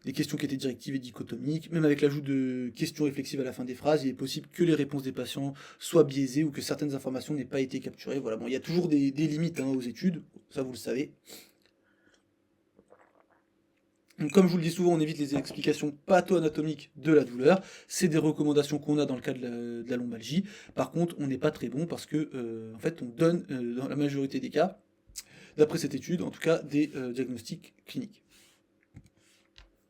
des questions qui étaient directives et dichotomiques. Même avec l'ajout de questions réflexives à la fin des phrases, il est possible que les réponses des patients soient biaisées ou que certaines informations n'aient pas été capturées. Voilà, bon, il y a toujours des limites hein, aux études, ça vous le savez. Donc, comme je vous le dis souvent, on évite les explications patho-anatomiques de la douleur. C'est des recommandations qu'on a dans le cas de la lombalgie. Par contre, on n'est pas très bon parce que, en fait, on donne, dans la majorité des cas, d'après cette étude, en tout cas, des diagnostics cliniques.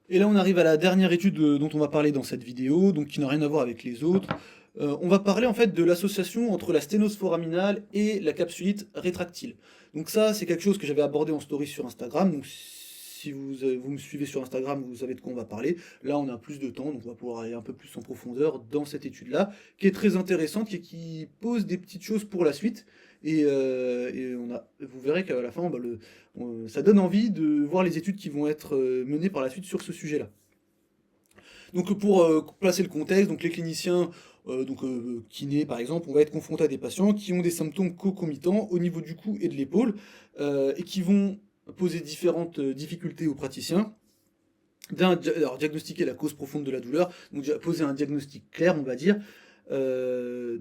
Et là, on arrive à la dernière étude dont on va parler dans cette vidéo, donc qui n'a rien à voir avec les autres. On va parler en fait de l'association entre la sténose foraminale et la capsulite rétractile. Donc ça, c'est quelque chose que j'avais abordé en story sur Instagram. Donc si vous me suivez sur Instagram, vous savez de quoi on va parler. Là, on a plus de temps, donc on va pouvoir aller un peu plus en profondeur dans cette étude-là, qui est très intéressante et qui pose des petites choses pour la suite. Et vous verrez qu'à la fin, bah, ça donne envie de voir les études qui vont être menées par la suite sur ce sujet-là. Donc pour placer le contexte, donc les cliniciens, kinés par exemple, on va être confronté à des patients qui ont des symptômes concomitants au niveau du cou et de l'épaule, et qui vont poser différentes difficultés aux praticiens. Alors diagnostiquer la cause profonde de la douleur, donc déjà poser un diagnostic clair, on va dire,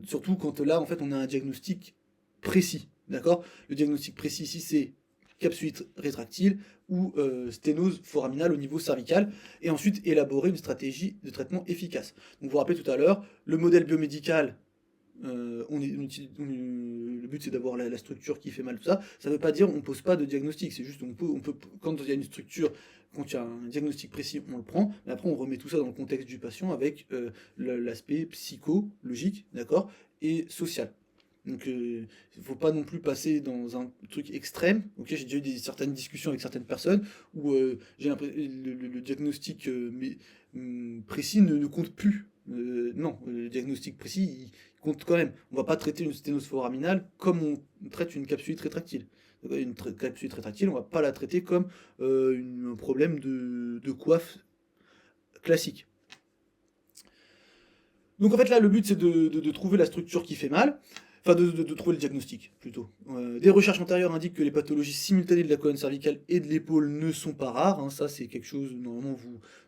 surtout quand là en fait on a un diagnostic précis, d'accord? Le diagnostic précis ici c'est capsulite rétractile ou sténose foraminale au niveau cervical, et ensuite élaborer une stratégie de traitement efficace. Donc vous vous rappelez tout à l'heure, le modèle biomédical, le but c'est d'avoir la structure qui fait mal, tout ça. Ça ne veut pas dire on pose pas de diagnostic, c'est juste quand il y a une structure, quand il y a un diagnostic précis, on le prend, mais après on remet tout ça dans le contexte du patient avec l'aspect psychologique, d'accord? et sociale. Donc il ne faut pas non plus passer dans un truc extrême. Ok, j'ai déjà eu certaines discussions avec certaines personnes où j'ai l'impression le diagnostic précis ne compte plus. Non, le diagnostic précis, il compte quand même. On va pas traiter une sténose foraminale comme on traite une capsulite rétractile. Donc, une capsulite rétractile, on va pas la traiter comme un problème de coiffe classique. Donc en fait là, le but c'est de trouver la structure qui fait mal, enfin de trouver le diagnostic plutôt. Des recherches antérieures indiquent que les pathologies simultanées de la colonne cervicale et de l'épaule ne sont pas rares, hein. Ça c'est quelque chose normalement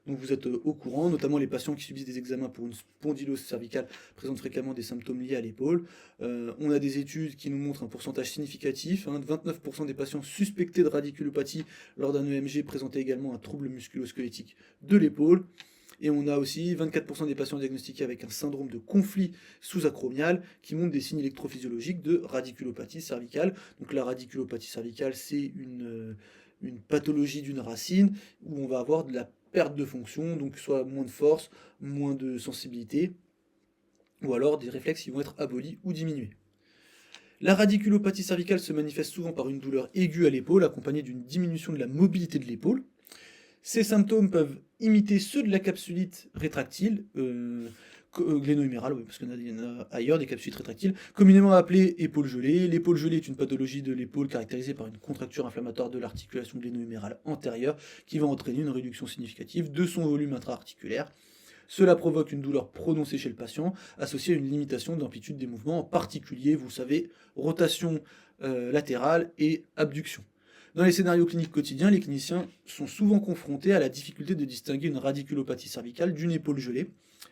dont vous êtes au courant, notamment les patients qui subissent des examens pour une spondylose cervicale présentent fréquemment des symptômes liés à l'épaule. On a des études qui nous montrent un pourcentage significatif, hein, 29% des patients suspectés de radiculopathie lors d'un EMG présentaient également un trouble musculo-squelettique de l'épaule. Et on a aussi 24% des patients diagnostiqués avec un syndrome de conflit sous-acromial qui montrent des signes électrophysiologiques de radiculopathie cervicale. Donc la radiculopathie cervicale, c'est une pathologie d'une racine où on va avoir de la perte de fonction, donc soit moins de force, moins de sensibilité, ou alors des réflexes qui vont être abolis ou diminués. La radiculopathie cervicale se manifeste souvent par une douleur aiguë à l'épaule accompagnée d'une diminution de la mobilité de l'épaule. Ces symptômes peuvent imiter ceux de la capsulite rétractile, gléno-humérale, oui, parce qu'il y en a ailleurs, des capsulites rétractiles, communément appelée épaule gelée. L'épaule gelée est une pathologie de l'épaule caractérisée par une contracture inflammatoire de l'articulation gléno-humérale antérieure qui va entraîner une réduction significative de son volume intra-articulaire. Cela provoque une douleur prononcée chez le patient, associée à une limitation d'amplitude des mouvements, en particulier, vous savez, rotation latérale et abduction. Dans les scénarios cliniques quotidiens, les cliniciens sont souvent confrontés à la difficulté de distinguer une radiculopathie cervicale d'une épaule gelée.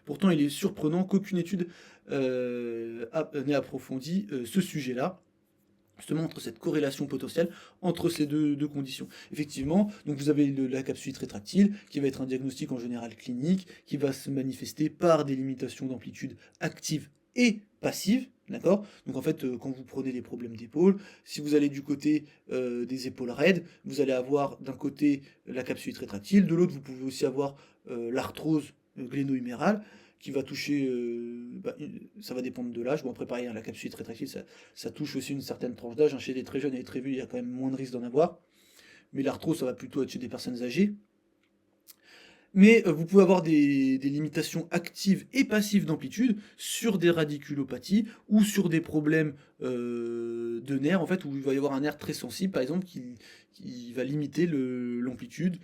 Pourtant, il est surprenant qu'aucune étude n'ait approfondi ce sujet-là, justement entre cette corrélation potentielle entre ces deux conditions. Effectivement, donc vous avez la capsulite rétractile, qui va être un diagnostic en général clinique, qui va se manifester par des limitations d'amplitude active et passive, d'accord? Donc en fait, quand vous prenez des problèmes d'épaule, si vous allez du côté des épaules raides, vous allez avoir d'un côté la capsulite rétractile, de l'autre vous pouvez aussi avoir l'arthrose gléno-humérale, qui va toucher, ça va dépendre de l'âge. Bon, après pareil, hein, la capsulite rétractile, ça touche aussi une certaine tranche d'âge, hein. Chez les très jeunes et les très vieux, il y a quand même moins de risques d'en avoir. Mais l'arthrose, ça va plutôt être chez des personnes âgées. Mais vous pouvez avoir des limitations actives et passives d'amplitude sur des radiculopathies ou sur des problèmes de nerfs, en fait, où il va y avoir un nerf très sensible, par exemple, qui va limiter l'amplitude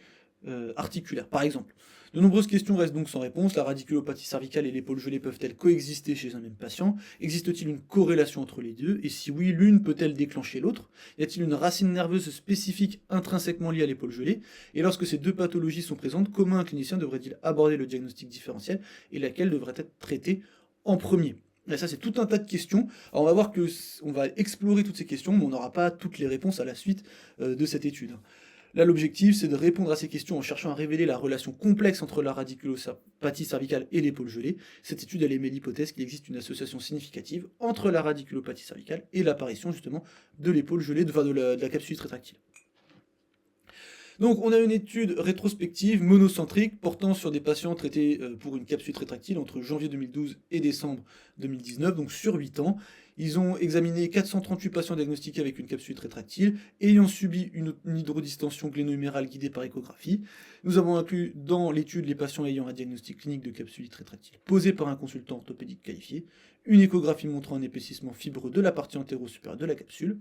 articulaire, par exemple. De nombreuses questions restent donc sans réponse. La radiculopathie cervicale et l'épaule gelée peuvent-elles coexister chez un même patient? Existe-t-il une corrélation entre les deux? Et si oui, l'une peut-elle déclencher l'autre? Y a-t-il une racine nerveuse spécifique intrinsèquement liée à l'épaule gelée? Et lorsque ces deux pathologies sont présentes, comment un clinicien devrait-il aborder le diagnostic différentiel et laquelle devrait être traitée en premier? Et ça, c'est tout un tas de questions. Alors, on va voir que on va explorer toutes ces questions, mais on n'aura pas toutes les réponses à la suite de cette étude. Là, l'objectif, c'est de répondre à ces questions en cherchant à révéler la relation complexe entre la radiculopathie cervicale et l'épaule gelée. Cette étude, elle émet l'hypothèse qu'il existe une association significative entre la radiculopathie cervicale et l'apparition justement de l'épaule gelée, de la capsulite rétractile. Donc on a une étude rétrospective monocentrique portant sur des patients traités pour une capsulite rétractile entre janvier 2012 et décembre 2019, donc sur 8 ans. Ils ont examiné 438 patients diagnostiqués avec une capsulite rétractile ayant subi une hydrodistension gléno-humérale guidée par échographie. Nous avons inclus dans l'étude les patients ayant un diagnostic clinique de capsulite rétractile posé par un consultant orthopédique qualifié, une échographie montrant un épaississement fibreux de la partie antéro-supérieure de la capsule,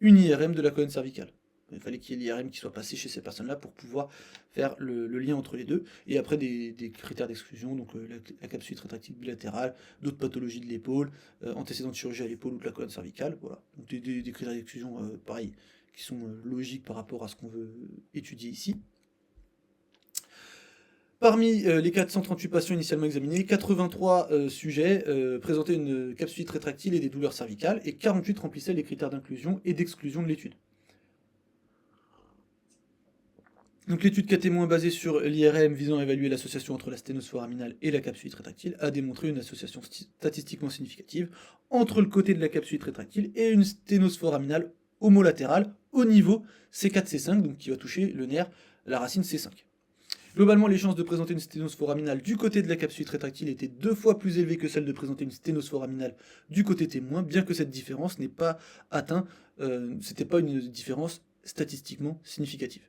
une IRM de la colonne cervicale. Il fallait qu'il y ait l'IRM qui soit passé chez ces personnes-là pour pouvoir faire le lien entre les deux. Et après, des critères d'exclusion, donc la capsulite rétractile bilatérale, d'autres pathologies de l'épaule, antécédents de chirurgie à l'épaule ou de la colonne cervicale. Voilà. Donc des critères d'exclusion, pareil, qui sont logiques par rapport à ce qu'on veut étudier ici. Parmi les 438 patients initialement examinés, 83 sujets présentaient une capsulite rétractile et des douleurs cervicales, et 48 remplissaient les critères d'inclusion et d'exclusion de l'étude. Donc l'étude cas témoin basée sur l'IRM visant à évaluer l'association entre la sténose foraminale et la capsulite rétractile a démontré une association statistiquement significative entre le côté de la capsulite rétractile et une sténose foraminale homolatérale au niveau C4-C5, donc qui va toucher le nerf, la racine C5. Globalement, les chances de présenter une sténose foraminale du côté de la capsule rétractile étaient 2 fois plus élevées que celles de présenter une sténose foraminale du côté témoin, bien que cette différence n'ait pas atteint, c'était pas une différence statistiquement significative.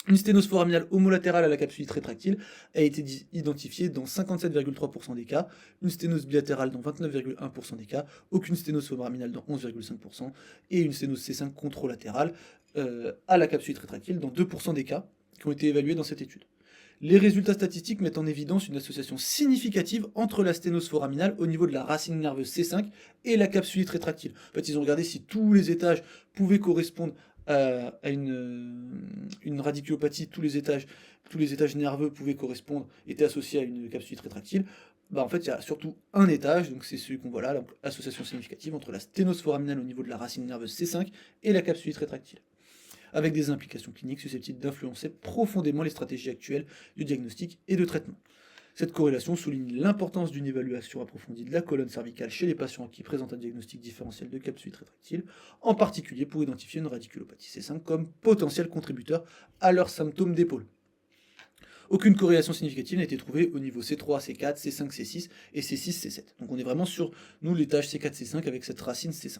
Une sténose foraminale homolatérale à la capsule rétractile a été identifiée dans 57,3% des cas, une sténose bilatérale dans 29,1% des cas, aucune sténose foraminale dans 11,5% et une sténose C5 contralatérale à la capsule rétractile dans 2% des cas qui ont été évalués dans cette étude. Les résultats statistiques mettent en évidence une association significative entre la sténose foraminale au niveau de la racine nerveuse C5 et la capsule rétractile. En fait, ils ont regardé si tous les étages pouvaient correspondre à une radiculopathie, tous les étages nerveux pouvaient correspondre, étaient associés à une capsule rétractile. En fait, il y a surtout un étage, donc c'est celui qu'on voit là, donc association significative entre la sténose foraminale au niveau de la racine nerveuse C5 et la capsule rétractile, avec des implications cliniques susceptibles d'influencer profondément les stratégies actuelles de diagnostic et de traitement. Cette corrélation souligne l'importance d'une évaluation approfondie de la colonne cervicale chez les patients qui présentent un diagnostic différentiel de capsule rétractile, en particulier pour identifier une radiculopathie C5 comme potentiel contributeur à leurs symptômes d'épaule. Aucune corrélation significative n'a été trouvée au niveau C3, C4, C5, C6 et C6, C7. Donc on est vraiment sur, nous, l'étage C4, C5 avec cette racine C5.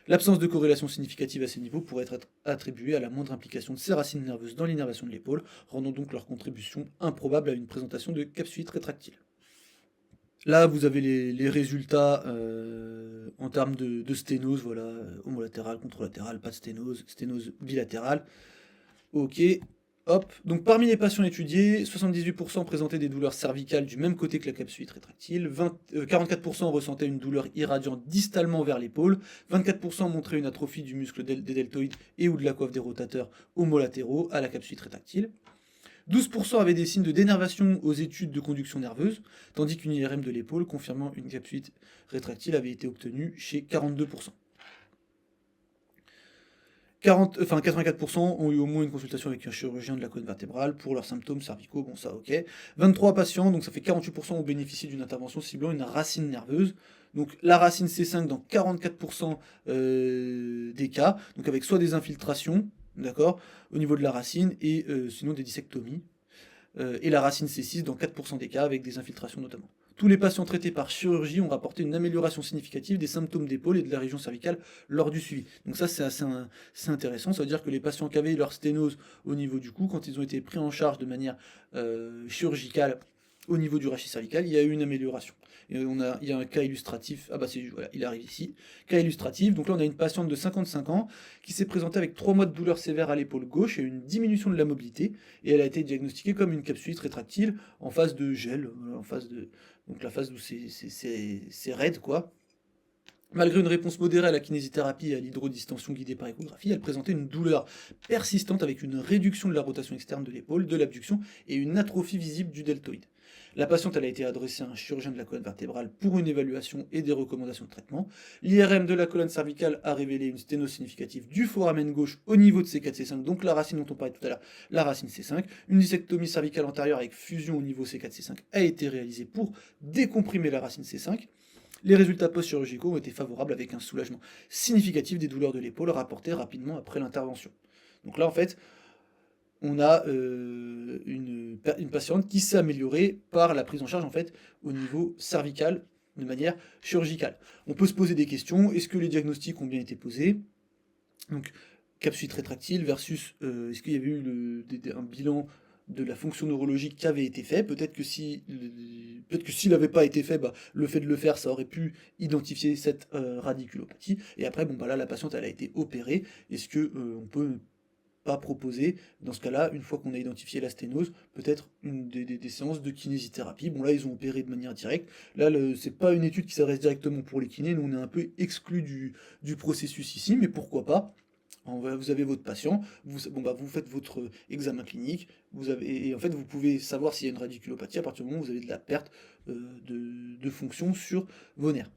L'absence de corrélation significative à ces niveaux pourrait être attribuée à la moindre implication de ces racines nerveuses dans l'innervation de l'épaule, rendant donc leur contribution improbable à une présentation de capsulite rétractile. Là, vous avez les résultats en termes de sténose, voilà, homolatérale, contralatérale, pas de sténose, sténose bilatérale. Ok, hop. Donc parmi les patients étudiés, 78% présentaient des douleurs cervicales du même côté que la capsule rétractile, 44% ressentaient une douleur irradiante distalement vers l'épaule, 24% montraient une atrophie du muscle des deltoïdes et ou de la coiffe des rotateurs homolatéraux à la capsule rétractile. 12% avaient des signes de dénervation aux études de conduction nerveuse, tandis qu'une IRM de l'épaule confirmant une capsule rétractile avait été obtenue chez 42%. 84% ont eu au moins une consultation avec un chirurgien de la colonne vertébrale pour leurs symptômes cervicaux, bon ça ok. 23 patients, donc ça fait 48% ont bénéficié d'une intervention ciblant une racine nerveuse. Donc la racine C5 dans 44% des cas, donc avec soit des infiltrations, d'accord, au niveau de la racine, et sinon des dissectomies. Et la racine C6 dans 4% des cas avec des infiltrations notamment. Tous les patients traités par chirurgie ont rapporté une amélioration significative des symptômes d'épaule et de la région cervicale lors du suivi. Donc ça c'est assez intéressant, ça veut dire que les patients qui avaient leur sténose au niveau du cou, quand ils ont été pris en charge de manière chirurgicale au niveau du rachis cervical, il y a eu une amélioration. Et il y a un cas illustratif, voilà, il arrive ici, cas illustratif, donc là on a une patiente de 55 ans qui s'est présentée avec 3 mois de douleur sévère à l'épaule gauche et une diminution de la mobilité, et elle a été diagnostiquée comme une capsulite rétractile en phase de gel, en phase de... Donc la phase où c'est raide quoi. Malgré une réponse modérée à la kinésithérapie et à l'hydrodistension guidée par échographie, elle présentait une douleur persistante avec une réduction de la rotation externe de l'épaule, de l'abduction et une atrophie visible du deltoïde. La patiente elle a été adressée à un chirurgien de la colonne vertébrale pour une évaluation et des recommandations de traitement. L'IRM de la colonne cervicale a révélé une sténose significative du foramen gauche au niveau de C4-C5, donc la racine dont on parlait tout à l'heure, la racine C5. Une dissectomie cervicale antérieure avec fusion au niveau C4-C5 a été réalisée pour décomprimer la racine C5. Les résultats post-chirurgicaux ont été favorables avec un soulagement significatif des douleurs de l'épaule rapportées rapidement après l'intervention. Donc là, en fait, on a une patiente qui s'est améliorée par la prise en charge en fait, au niveau cervical de manière chirurgicale. On peut se poser des questions. Est-ce que les diagnostics ont bien été posés? Donc, capsule rétractile versus est-ce qu'il y avait eu un bilan de la fonction neurologique qui avait été fait. Peut-être que s'il n'avait pas été fait, le fait de le faire, ça aurait pu identifier cette radiculopathie. Et après, là, la patiente, elle a été opérée. Est-ce que on peut pas proposer, dans ce cas-là, une fois qu'on a identifié la sténose, peut-être des séances de kinésithérapie. Bon là, ils ont opéré de manière directe. Là, c'est pas une étude qui s'adresse directement pour les kinés. Nous, on est un peu exclu du processus ici, mais pourquoi pas? Vous avez votre patient, vous faites votre examen clinique, et en fait vous pouvez savoir s'il y a une radiculopathie à partir du moment où vous avez de la perte de fonction sur vos nerfs.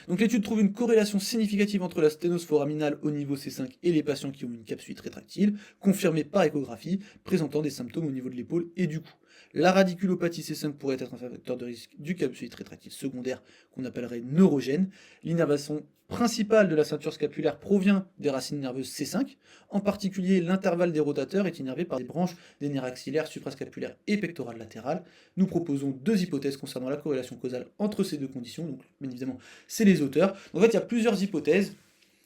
Donc l'étude trouve une corrélation significative entre la sténose foraminale au niveau C5 et les patients qui ont une capsulite rétractile, confirmée par échographie, présentant des symptômes au niveau de l'épaule et du cou. La radiculopathie C5 pourrait être un facteur de risque du capsulite rétractile secondaire qu'on appellerait neurogène. L'innervation principale de la ceinture scapulaire provient des racines nerveuses C5. En particulier, l'intervalle des rotateurs est innervé par des branches des nerfs axillaires, suprascapulaires et pectorales latérales. Nous proposons deux hypothèses concernant la corrélation causale entre ces deux conditions. Donc, bien évidemment, c'est les auteurs. En fait, il y a plusieurs hypothèses.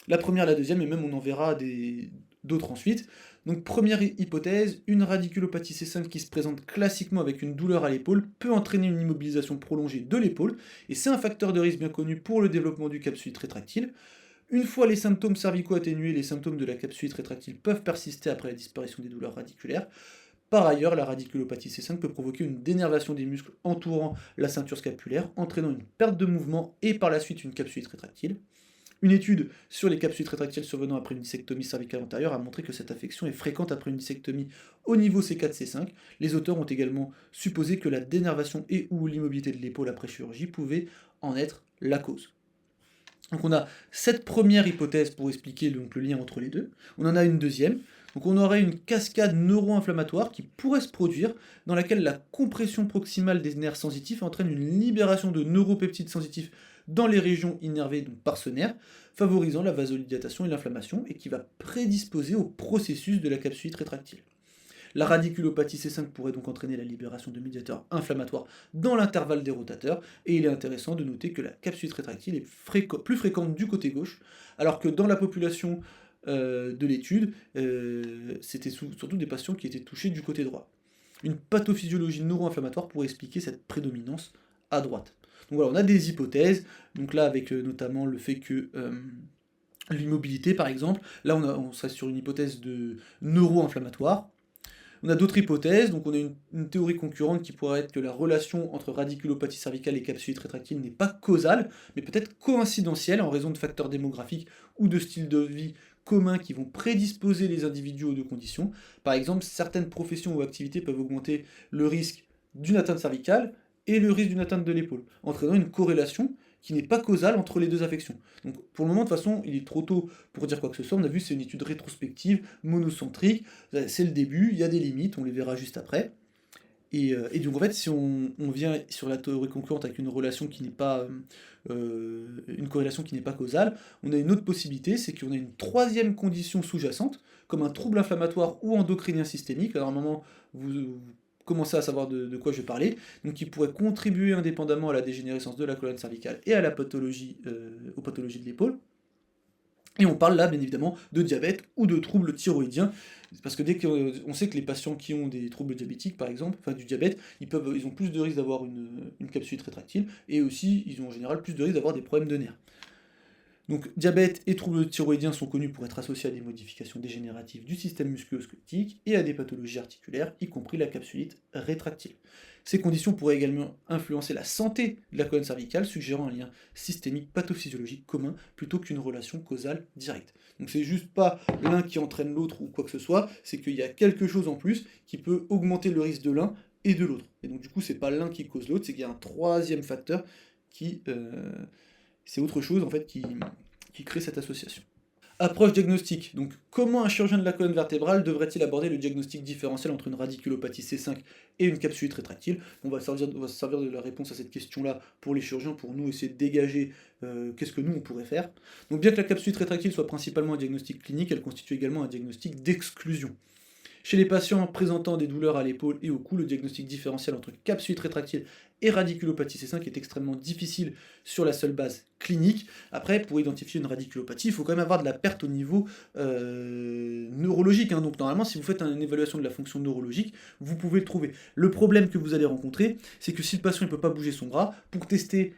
La première, la deuxième, et même on en verra d'autres ensuite. Donc première hypothèse, une radiculopathie C5 qui se présente classiquement avec une douleur à l'épaule peut entraîner une immobilisation prolongée de l'épaule, et c'est un facteur de risque bien connu pour le développement du capsulite rétractile. Une fois les symptômes cervicaux atténués, les symptômes de la capsulite rétractile peuvent persister après la disparition des douleurs radiculaires. Par ailleurs, la radiculopathie C5 peut provoquer une dénervation des muscles entourant la ceinture scapulaire, entraînant une perte de mouvement et par la suite une capsulite rétractile. Une étude sur les capsules rétractiles survenant après une dissectomie cervicale antérieure a montré que cette affection est fréquente après une dissectomie au niveau C4-C5. Les auteurs ont également supposé que la dénervation et ou l'immobilité de l'épaule après chirurgie pouvait en être la cause. Donc on a cette première hypothèse pour expliquer donc, le lien entre les deux. On en a une deuxième. Donc on aurait une cascade neuro-inflammatoire qui pourrait se produire, dans laquelle la compression proximale des nerfs sensitifs entraîne une libération de neuropeptides sensitifs dans les régions innervées donc par ce nerf, favorisant la vasodilatation et l'inflammation, et qui va prédisposer au processus de la capsulite rétractile. La radiculopathie C5 pourrait donc entraîner la libération de médiateurs inflammatoires dans l'intervalle des rotateurs, et il est intéressant de noter que la capsulite rétractile est plus fréquente du côté gauche, alors que dans la population de l'étude, c'était surtout des patients qui étaient touchés du côté droit. Une pathophysiologie neuro-inflammatoire pourrait expliquer cette prédominance à droite. Donc voilà, on a des hypothèses, donc là avec notamment le fait que l'immobilité par exemple, là on serait sur une hypothèse de neuro-inflammatoire. On a d'autres hypothèses, donc on a une théorie concurrente qui pourrait être que la relation entre radiculopathie cervicale et capsulite rétractile n'est pas causale, mais peut-être coïncidentielle en raison de facteurs démographiques ou de styles de vie communs qui vont prédisposer les individus aux deux conditions. Par exemple, certaines professions ou activités peuvent augmenter le risque d'une atteinte cervicale et le risque d'une atteinte de l'épaule, entraînant une corrélation qui n'est pas causale entre les deux affections. Donc pour le moment, de toute façon, il est trop tôt pour dire quoi que ce soit. On a vu, c'est une étude rétrospective, monocentrique, c'est le début, il y a des limites, on les verra juste après. Et donc en fait, si on vient sur la théorie concurrente avec une relation qui n'est pas une corrélation qui n'est pas causale, on a une autre possibilité, c'est qu'on a une troisième condition sous-jacente, comme un trouble inflammatoire ou endocrinien systémique. Alors à un moment, vous commencez à savoir de quoi je vais parler, donc qui pourrait contribuer indépendamment à la dégénérescence de la colonne cervicale et à la pathologie, aux pathologies de l'épaule. Et on parle là, bien évidemment, de diabète ou de troubles thyroïdiens, parce que dès qu'on sait que les patients qui ont des troubles diabétiques, par exemple, enfin du diabète, ils ont plus de risques d'avoir une capsule rétractile, et aussi, ils ont en général plus de risques d'avoir des problèmes de nerfs. Donc diabète et troubles thyroïdiens sont connus pour être associés à des modifications dégénératives du système musculo-squelettique et à des pathologies articulaires, y compris la capsulite rétractile. Ces conditions pourraient également influencer la santé de la colonne cervicale, suggérant un lien systémique pathophysiologique commun plutôt qu'une relation causale directe. Donc c'est juste pas l'un qui entraîne l'autre ou quoi que ce soit, c'est qu'il y a quelque chose en plus qui peut augmenter le risque de l'un et de l'autre. Et donc du coup c'est pas l'un qui cause l'autre, c'est qu'il y a un troisième facteur qui... c'est autre chose en fait qui crée cette association. Approche diagnostique. Donc, comment un chirurgien de la colonne vertébrale devrait-il aborder le diagnostic différentiel entre une radiculopathie C5 et une capsulite rétractile? On va se servir de la réponse à cette question-là pour les chirurgiens, pour nous essayer de dégager qu'est-ce que nous on pourrait faire. Donc, bien que la capsulite rétractile soit principalement un diagnostic clinique, elle constitue également un diagnostic d'exclusion. Chez les patients présentant des douleurs à l'épaule et au cou, le diagnostic différentiel entre capsulite rétractile et radiculopathie C5 est extrêmement difficile sur la seule base clinique. Après, pour identifier une radiculopathie, il faut quand même avoir de la perte au niveau neurologique. Hein. Donc normalement, si vous faites une évaluation de la fonction neurologique, vous pouvez le trouver. Le problème que vous allez rencontrer, c'est que si le patient ne peut pas bouger son bras, pour tester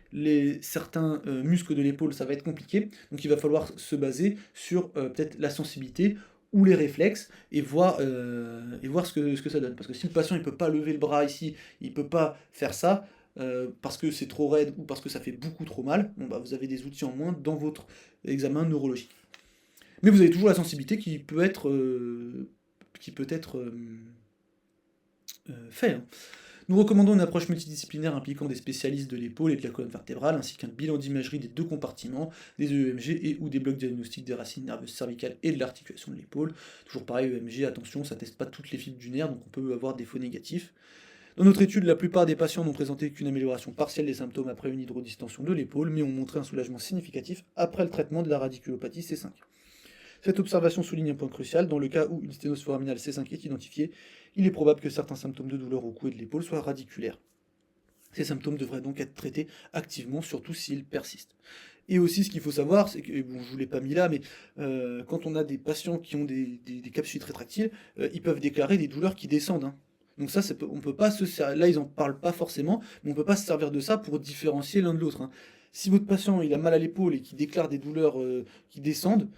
certains muscles de l'épaule, ça va être compliqué. Donc il va falloir se baser sur peut-être la sensibilité ou les réflexes, et voir ce que ça donne. Parce que si le patient ne peut pas lever le bras ici, il ne peut pas faire ça, parce que c'est trop raide ou parce que ça fait beaucoup trop mal, bon, bah, vous avez des outils en moins dans votre examen neurologique. Mais vous avez toujours la sensibilité qui peut être fait. Hein. Nous recommandons une approche multidisciplinaire impliquant des spécialistes de l'épaule et de la colonne vertébrale, ainsi qu'un bilan d'imagerie des deux compartiments, des EMG et ou des blocs diagnostiques des racines nerveuses cervicales et de l'articulation de l'épaule. Toujours pareil, EMG, attention, ça teste pas toutes les fibres du nerf, donc on peut avoir des faux négatifs. Dans notre étude, la plupart des patients n'ont présenté qu'une amélioration partielle des symptômes après une hydrodistension de l'épaule, mais ont montré un soulagement significatif après le traitement de la radiculopathie C5. Cette observation souligne un point crucial, dans le cas où une sténose foraminale C5 est identifiée, il est probable que certains symptômes de douleur au cou et de l'épaule soient radiculaires. Ces symptômes devraient donc être traités activement, surtout s'ils persistent. Et aussi, ce qu'il faut savoir, c'est que, bon, je ne vous l'ai pas mis là, mais quand on a des patients qui ont des capsulites rétractiles, ils peuvent déclarer des douleurs qui descendent, hein. Donc ça, on peut pas là, ils n'en parlent pas forcément, mais on ne peut pas se servir de ça pour différencier l'un de l'autre, hein. Si votre patient il a mal à l'épaule et qu'il déclare des douleurs qui descendent,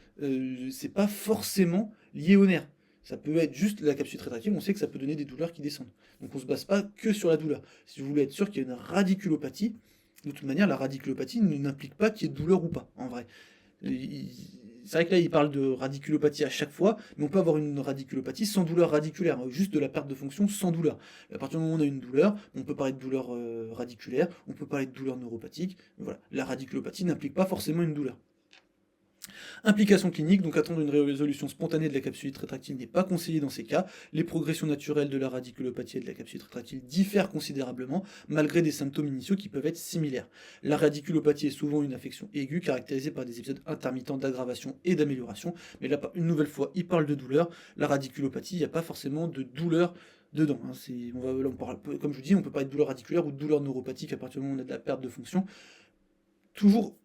c'est pas forcément lié au nerf. Ça peut être juste la capsule rétractile, on sait que ça peut donner des douleurs qui descendent. Donc on ne se base pas que sur la douleur. Si vous voulez être sûr qu'il y a une radiculopathie, de toute manière, la radiculopathie n'implique pas qu'il y ait de douleur ou pas, en vrai. C'est vrai que là, il parle de radiculopathie à chaque fois, mais on peut avoir une radiculopathie sans douleur radiculaire, juste de la perte de fonction sans douleur. À partir du moment où on a une douleur, on peut parler de douleur radiculaire, on peut parler de douleur neuropathique. Voilà. La radiculopathie n'implique pas forcément une douleur. Implication clinique, donc attendre une résolution spontanée de la capsulite rétractile n'est pas conseillé dans ces cas. Les progressions naturelles de la radiculopathie et de la capsulite rétractile diffèrent considérablement, malgré des symptômes initiaux qui peuvent être similaires. La radiculopathie est souvent une affection aiguë, caractérisée par des épisodes intermittents d'aggravation et d'amélioration. Mais là, une nouvelle fois, il parle de douleur. La radiculopathie, il n'y a pas forcément de douleur dedans, hein. Comme je vous dis, on peut parler de douleur radiculaire ou de douleur neuropathique à partir du moment où on a de la perte de fonction. Toujours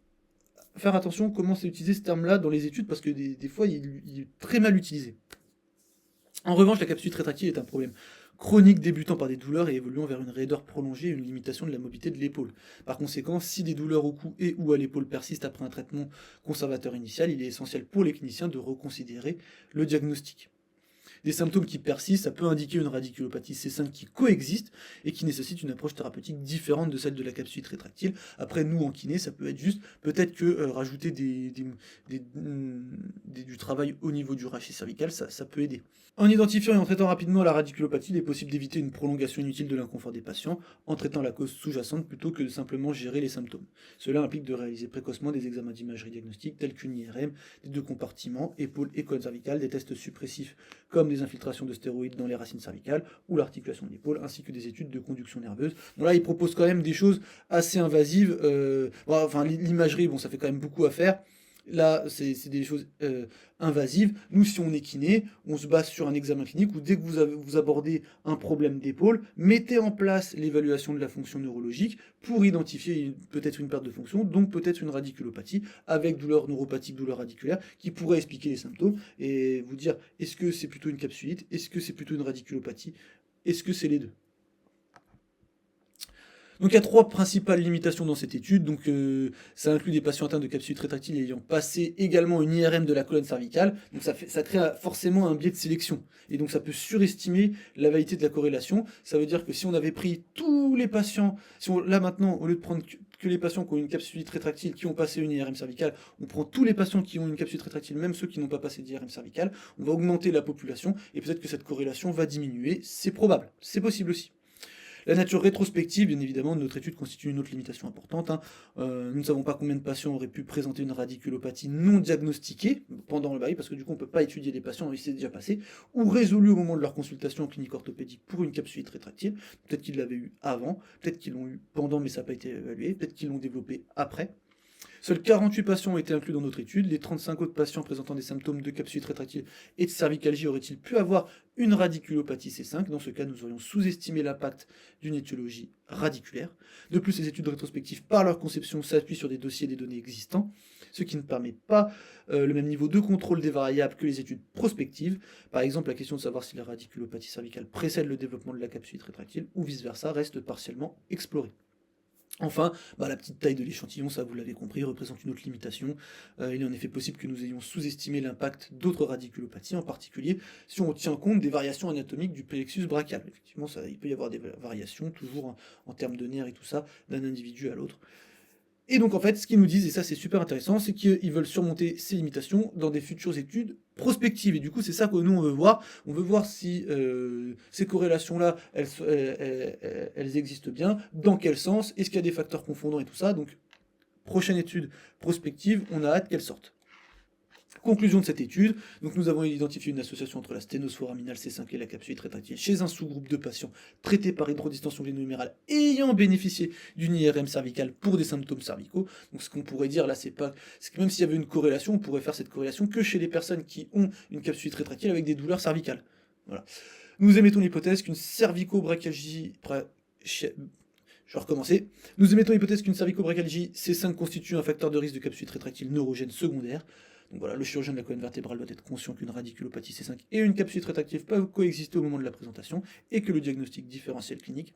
faire attention comment c'est utilisé ce terme-là dans les études, parce que des fois, il est très mal utilisé. En revanche, la capsulite rétractile est un problème chronique débutant par des douleurs et évoluant vers une raideur prolongée et une limitation de la mobilité de l'épaule. Par conséquent, si des douleurs au cou et ou à l'épaule persistent après un traitement conservateur initial, il est essentiel pour les cliniciens de reconsidérer le diagnostic. Des symptômes qui persistent, ça peut indiquer une radiculopathie C5 qui coexiste et qui nécessite une approche thérapeutique différente de celle de la capsulite rétractile. Après, nous, en kiné, ça peut être juste, peut-être que rajouter du travail au niveau du rachis cervical, ça peut aider. En identifiant et en traitant rapidement la radiculopathie, il est possible d'éviter une prolongation inutile de l'inconfort des patients en traitant la cause sous-jacente plutôt que de simplement gérer les symptômes. Cela implique de réaliser précocement des examens d'imagerie diagnostique tels qu'une IRM, des deux compartiments, épaules et colonne cervicale, des tests suppressifs comme des infiltrations de stéroïdes dans les racines cervicales ou l'articulation de l'épaule, ainsi que des études de conduction nerveuse. Bon là, il propose quand même des choses assez invasives. L'imagerie, bon, ça fait quand même beaucoup à faire. Là, c'est des choses invasives. Nous, si on est kiné, on se base sur un examen clinique où dès que vous abordez un problème d'épaule, mettez en place l'évaluation de la fonction neurologique pour identifier peut-être une perte de fonction, donc peut-être une radiculopathie avec douleur neuropathique, douleur radiculaire, qui pourrait expliquer les symptômes et vous dire est-ce que c'est plutôt une capsulite, est-ce que c'est plutôt une radiculopathie, est-ce que c'est les deux. Donc il y a 3 principales limitations dans cette étude. Donc ça inclut des patients atteints de capsulite rétractile ayant passé également une IRM de la colonne cervicale. Donc ça crée forcément un biais de sélection. Et donc ça peut surestimer la validité de la corrélation. Ça veut dire que si on avait pris tous les patients, là maintenant, au lieu de prendre que les patients qui ont une capsulite rétractile qui ont passé une IRM cervicale, on prend tous les patients qui ont une capsulite rétractile, même ceux qui n'ont pas passé d'IRM cervicale, on va augmenter la population et peut-être que cette corrélation va diminuer. C'est probable, c'est possible aussi. La nature rétrospective, bien évidemment, de notre étude constitue une autre limitation importante, hein. Nous ne savons pas combien de patients auraient pu présenter une radiculopathie non diagnostiquée pendant le BARI, parce que du coup on ne peut pas étudier les patients, il s'est déjà passé, ou résolu au moment de leur consultation en clinique orthopédique pour une capsulite rétractile. Peut-être qu'ils l'avaient eu avant, peut-être qu'ils l'ont eu pendant mais ça n'a pas été évalué, peut-être qu'ils l'ont développé après. Seuls 48 patients ont été inclus dans notre étude. Les 35 autres patients présentant des symptômes de capsulite rétractile et de cervicalgie auraient-ils pu avoir une radiculopathie C5 ? Dans ce cas, nous aurions sous-estimé l'impact d'une étiologie radiculaire. De plus, ces études rétrospectives, par leur conception, s'appuient sur des dossiers et des données existants, ce qui ne permet pas le même niveau de contrôle des variables que les études prospectives. Par exemple, la question de savoir si la radiculopathie cervicale précède le développement de la capsulite rétractile ou vice-versa reste partiellement explorée. Enfin, la petite taille de l'échantillon, ça vous l'avez compris, représente une autre limitation. Il est en effet possible que nous ayons sous-estimé l'impact d'autres radiculopathies, en particulier si on tient compte des variations anatomiques du plexus brachial. Effectivement, il peut y avoir des variations, toujours en termes de nerfs et tout ça, d'un individu à l'autre. Et donc en fait, ce qu'ils nous disent, et ça c'est super intéressant, c'est qu'ils veulent surmonter ces limitations dans des futures études prospectives. Et du coup, c'est ça que nous on veut voir. On veut voir si ces corrélations-là, elles existent bien, dans quel sens, est-ce qu'il y a des facteurs confondants et tout ça. Donc, prochaine étude prospective, on a hâte qu'elle sorte. Conclusion de cette étude, donc nous avons identifié une association entre la sténose foraminale C5 et la capsuite rétractile chez un sous-groupe de patients traités par hydrodistension glénomérale ayant bénéficié d'une IRM cervicale pour des symptômes cervicaux. Donc ce qu'on pourrait dire là, c'est que même s'il y avait une corrélation, on pourrait faire cette corrélation que chez les personnes qui ont une capsuite rétractile avec des douleurs cervicales. Voilà. Nous émettons l'hypothèse qu'une cervicobrachialgie... Je vais recommencer. Nous émettons l'hypothèse qu'une cervicobrachialgie C5 constitue un facteur de risque de capsuite rétractile neurogène secondaire. Donc voilà, le chirurgien de la colonne vertébrale doit être conscient qu'une radiculopathie C5 et une capsuite rétractive peuvent coexister au moment de la présentation et que le diagnostic différentiel clinique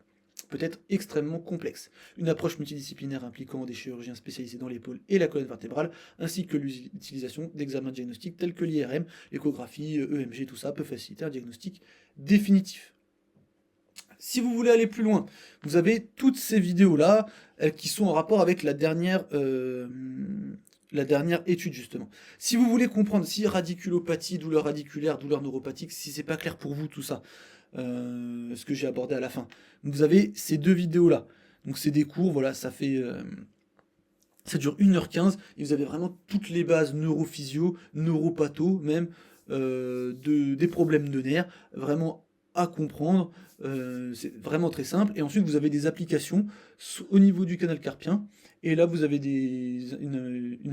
peut être extrêmement complexe. Une approche multidisciplinaire impliquant des chirurgiens spécialisés dans l'épaule et la colonne vertébrale, ainsi que l'utilisation d'examens diagnostiques tels que l'IRM, l'échographie, EMG, tout ça peut faciliter un diagnostic définitif. Si vous voulez aller plus loin, vous avez toutes ces vidéos-là qui sont en rapport avec la dernière étude, justement. Si vous voulez comprendre si radiculopathie, douleur radiculaire, douleur neuropathique, si c'est pas clair pour vous tout ça, ce que j'ai abordé à la fin, vous avez ces deux vidéos-là. Donc c'est des cours, voilà, ça dure 1h15, et vous avez vraiment toutes les bases neurophysio, neuropatho, même, des problèmes de nerfs, vraiment à comprendre, c'est vraiment très simple, et ensuite vous avez des applications au niveau du canal carpien, et là vous avez une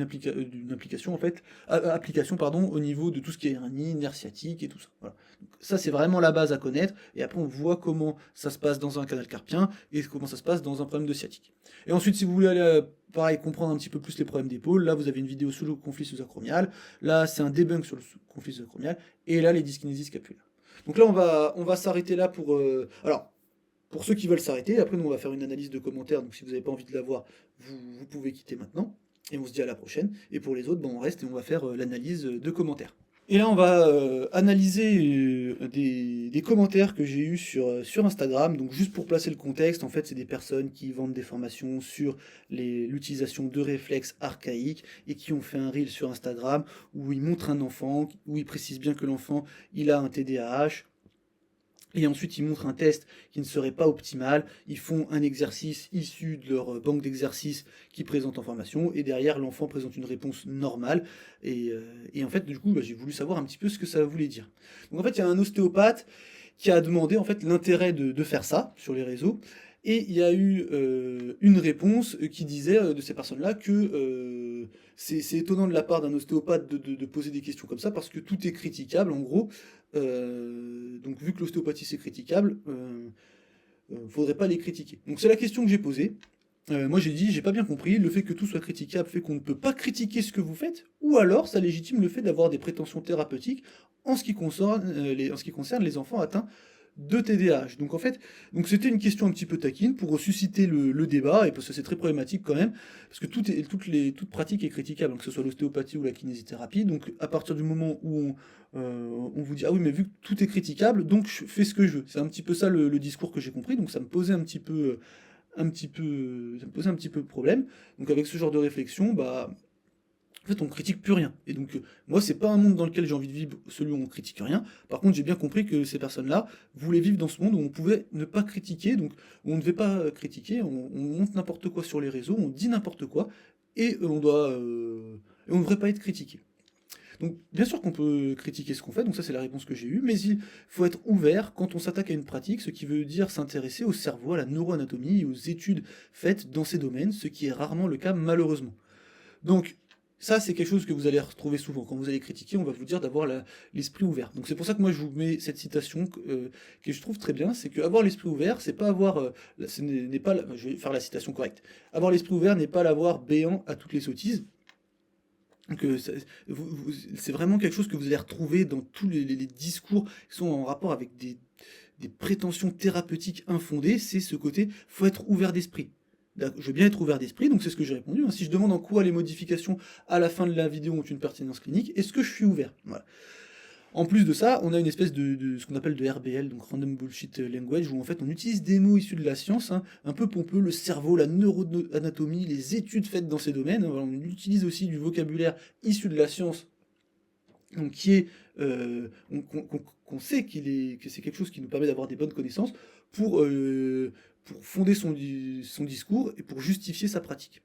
application en fait, application pardon, au niveau de tout ce qui est hernie, nerf sciatique et tout ça. Voilà. Donc, ça c'est vraiment la base à connaître, et après on voit comment ça se passe dans un canal carpien, et comment ça se passe dans un problème de sciatique. Et ensuite si vous voulez aller pareil, comprendre un petit peu plus les problèmes d'épaule, là vous avez une vidéo sur le conflit sous-acromial, là c'est un debunk sur le conflit sous-acromial, et là les dyskinésies scapulaires. Donc là, on va s'arrêter là pour... alors, pour ceux qui veulent s'arrêter, après nous on va faire une analyse de commentaires, donc si vous n'avez pas envie de la voir, vous pouvez quitter maintenant, et on se dit à la prochaine. Et pour les autres, on reste et on va faire l'analyse de commentaires. Et là, on va analyser des commentaires que j'ai eus sur Instagram. Donc, juste pour placer le contexte, en fait, c'est des personnes qui vendent des formations sur l'utilisation de réflexes archaïques et qui ont fait un reel sur Instagram où ils montrent un enfant, où ils précisent bien que l'enfant, il a un TDAH. Et ensuite, ils montrent un test qui ne serait pas optimal. Ils font un exercice issu de leur banque d'exercices qu'ils présentent en formation. Et derrière, l'enfant présente une réponse normale. Et en fait, du coup, j'ai voulu savoir un petit peu ce que ça voulait dire. Donc en fait, il y a un ostéopathe qui a demandé en fait l'intérêt de faire ça sur les réseaux. Et il y a eu une réponse qui disait de ces personnes-là que c'est étonnant de la part d'un ostéopathe de poser des questions comme ça parce que tout est critiquable en gros. Donc vu que l'ostéopathie c'est critiquable, faudrait pas les critiquer. Donc c'est la question que j'ai posée. Moi j'ai dit, j'ai pas bien compris, le fait que tout soit critiquable fait qu'on ne peut pas critiquer ce que vous faites, ou alors ça légitime le fait d'avoir des prétentions thérapeutiques en ce qui concerne les enfants atteints de TDAH. Donc en fait, donc c'était une question un petit peu taquine pour susciter le débat, et parce que c'est très problématique quand même, parce que toute pratique est critiquable, hein, que ce soit l'ostéopathie ou la kinésithérapie, donc à partir du moment où on vous dit, ah oui mais vu que tout est critiquable, donc je fais ce que je veux. C'est un petit peu ça le discours que j'ai compris, donc ça me posait ça me posait un petit peu problème. Donc avec ce genre de réflexion, en fait, on critique plus rien. Et donc, moi, c'est pas un monde dans lequel j'ai envie de vivre, celui où on critique rien. Par contre, j'ai bien compris que ces personnes-là voulaient vivre dans ce monde où on pouvait ne pas critiquer, donc où on ne devait pas critiquer, on monte n'importe quoi sur les réseaux, on dit n'importe quoi, et on ne devrait pas être critiqué. Donc, bien sûr qu'on peut critiquer ce qu'on fait, donc ça c'est la réponse que j'ai eue, mais il faut être ouvert quand on s'attaque à une pratique, ce qui veut dire s'intéresser au cerveau, à la neuroanatomie et aux études faites dans ces domaines, ce qui est rarement le cas malheureusement. Donc, ça, c'est quelque chose que vous allez retrouver souvent. Quand vous allez critiquer, on va vous dire d'avoir l'esprit ouvert. Donc c'est pour ça que moi je vous mets cette citation que je trouve très bien, c'est que avoir l'esprit ouvert, c'est pas avoir, ce n'est pas, je vais faire la citation correcte. Avoir l'esprit ouvert n'est pas l'avoir béant à toutes les sottises. Donc c'est vraiment quelque chose que vous allez retrouver dans tous les discours qui sont en rapport avec des prétentions thérapeutiques infondées. C'est ce côté, faut être ouvert d'esprit. Je veux bien être ouvert d'esprit, donc c'est ce que j'ai répondu. Si je demande en quoi les modifications à la fin de la vidéo ont une pertinence clinique, est-ce que je suis ouvert? Voilà. En plus de ça, on a une espèce de ce qu'on appelle de RBL, donc Random Bullshit Language, où en fait on utilise des mots issus de la science, hein, un peu pompeux, le cerveau, la neuroanatomie, les études faites dans ces domaines. On utilise aussi du vocabulaire issu de la science, donc qui est qu'on sait que c'est quelque chose qui nous permet d'avoir des bonnes connaissances pour fonder son discours et pour justifier sa pratique.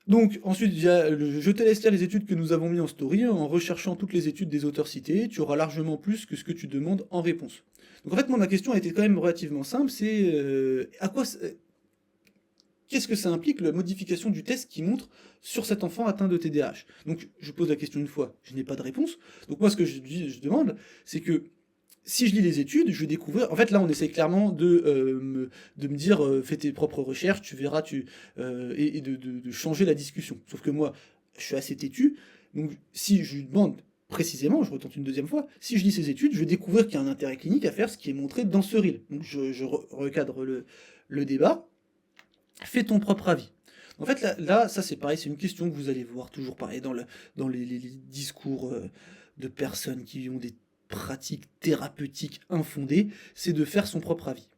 Donc ensuite, je te laisse lire les études que nous avons mis en story. En recherchant toutes les études des auteurs cités, tu auras largement plus que ce que tu demandes en réponse. Donc en fait, moi, ma question a été quand même relativement simple, c'est qu'est-ce que ça implique la modification du test qui montre sur cet enfant atteint de TDAH? Donc je pose la question une fois, je n'ai pas de réponse. Donc moi, ce que je demande, c'est que si je lis les études, je vais découvrir. En fait, là, on essaye clairement de me dire fais tes propres recherches, tu verras, et de changer la discussion. Sauf que moi, je suis assez têtu, donc si je lui demande précisément, je retente une deuxième fois, si je lis ces études, je vais découvrir qu'il y a un intérêt clinique à faire ce qui est montré dans ce reel. Donc je recadre le débat, fais ton propre avis. En fait, là ça c'est pareil, c'est une question que vous allez voir toujours pareil dans les discours de personnes qui ont des pratiques thérapeutiques infondées, c'est de faire son propre avis.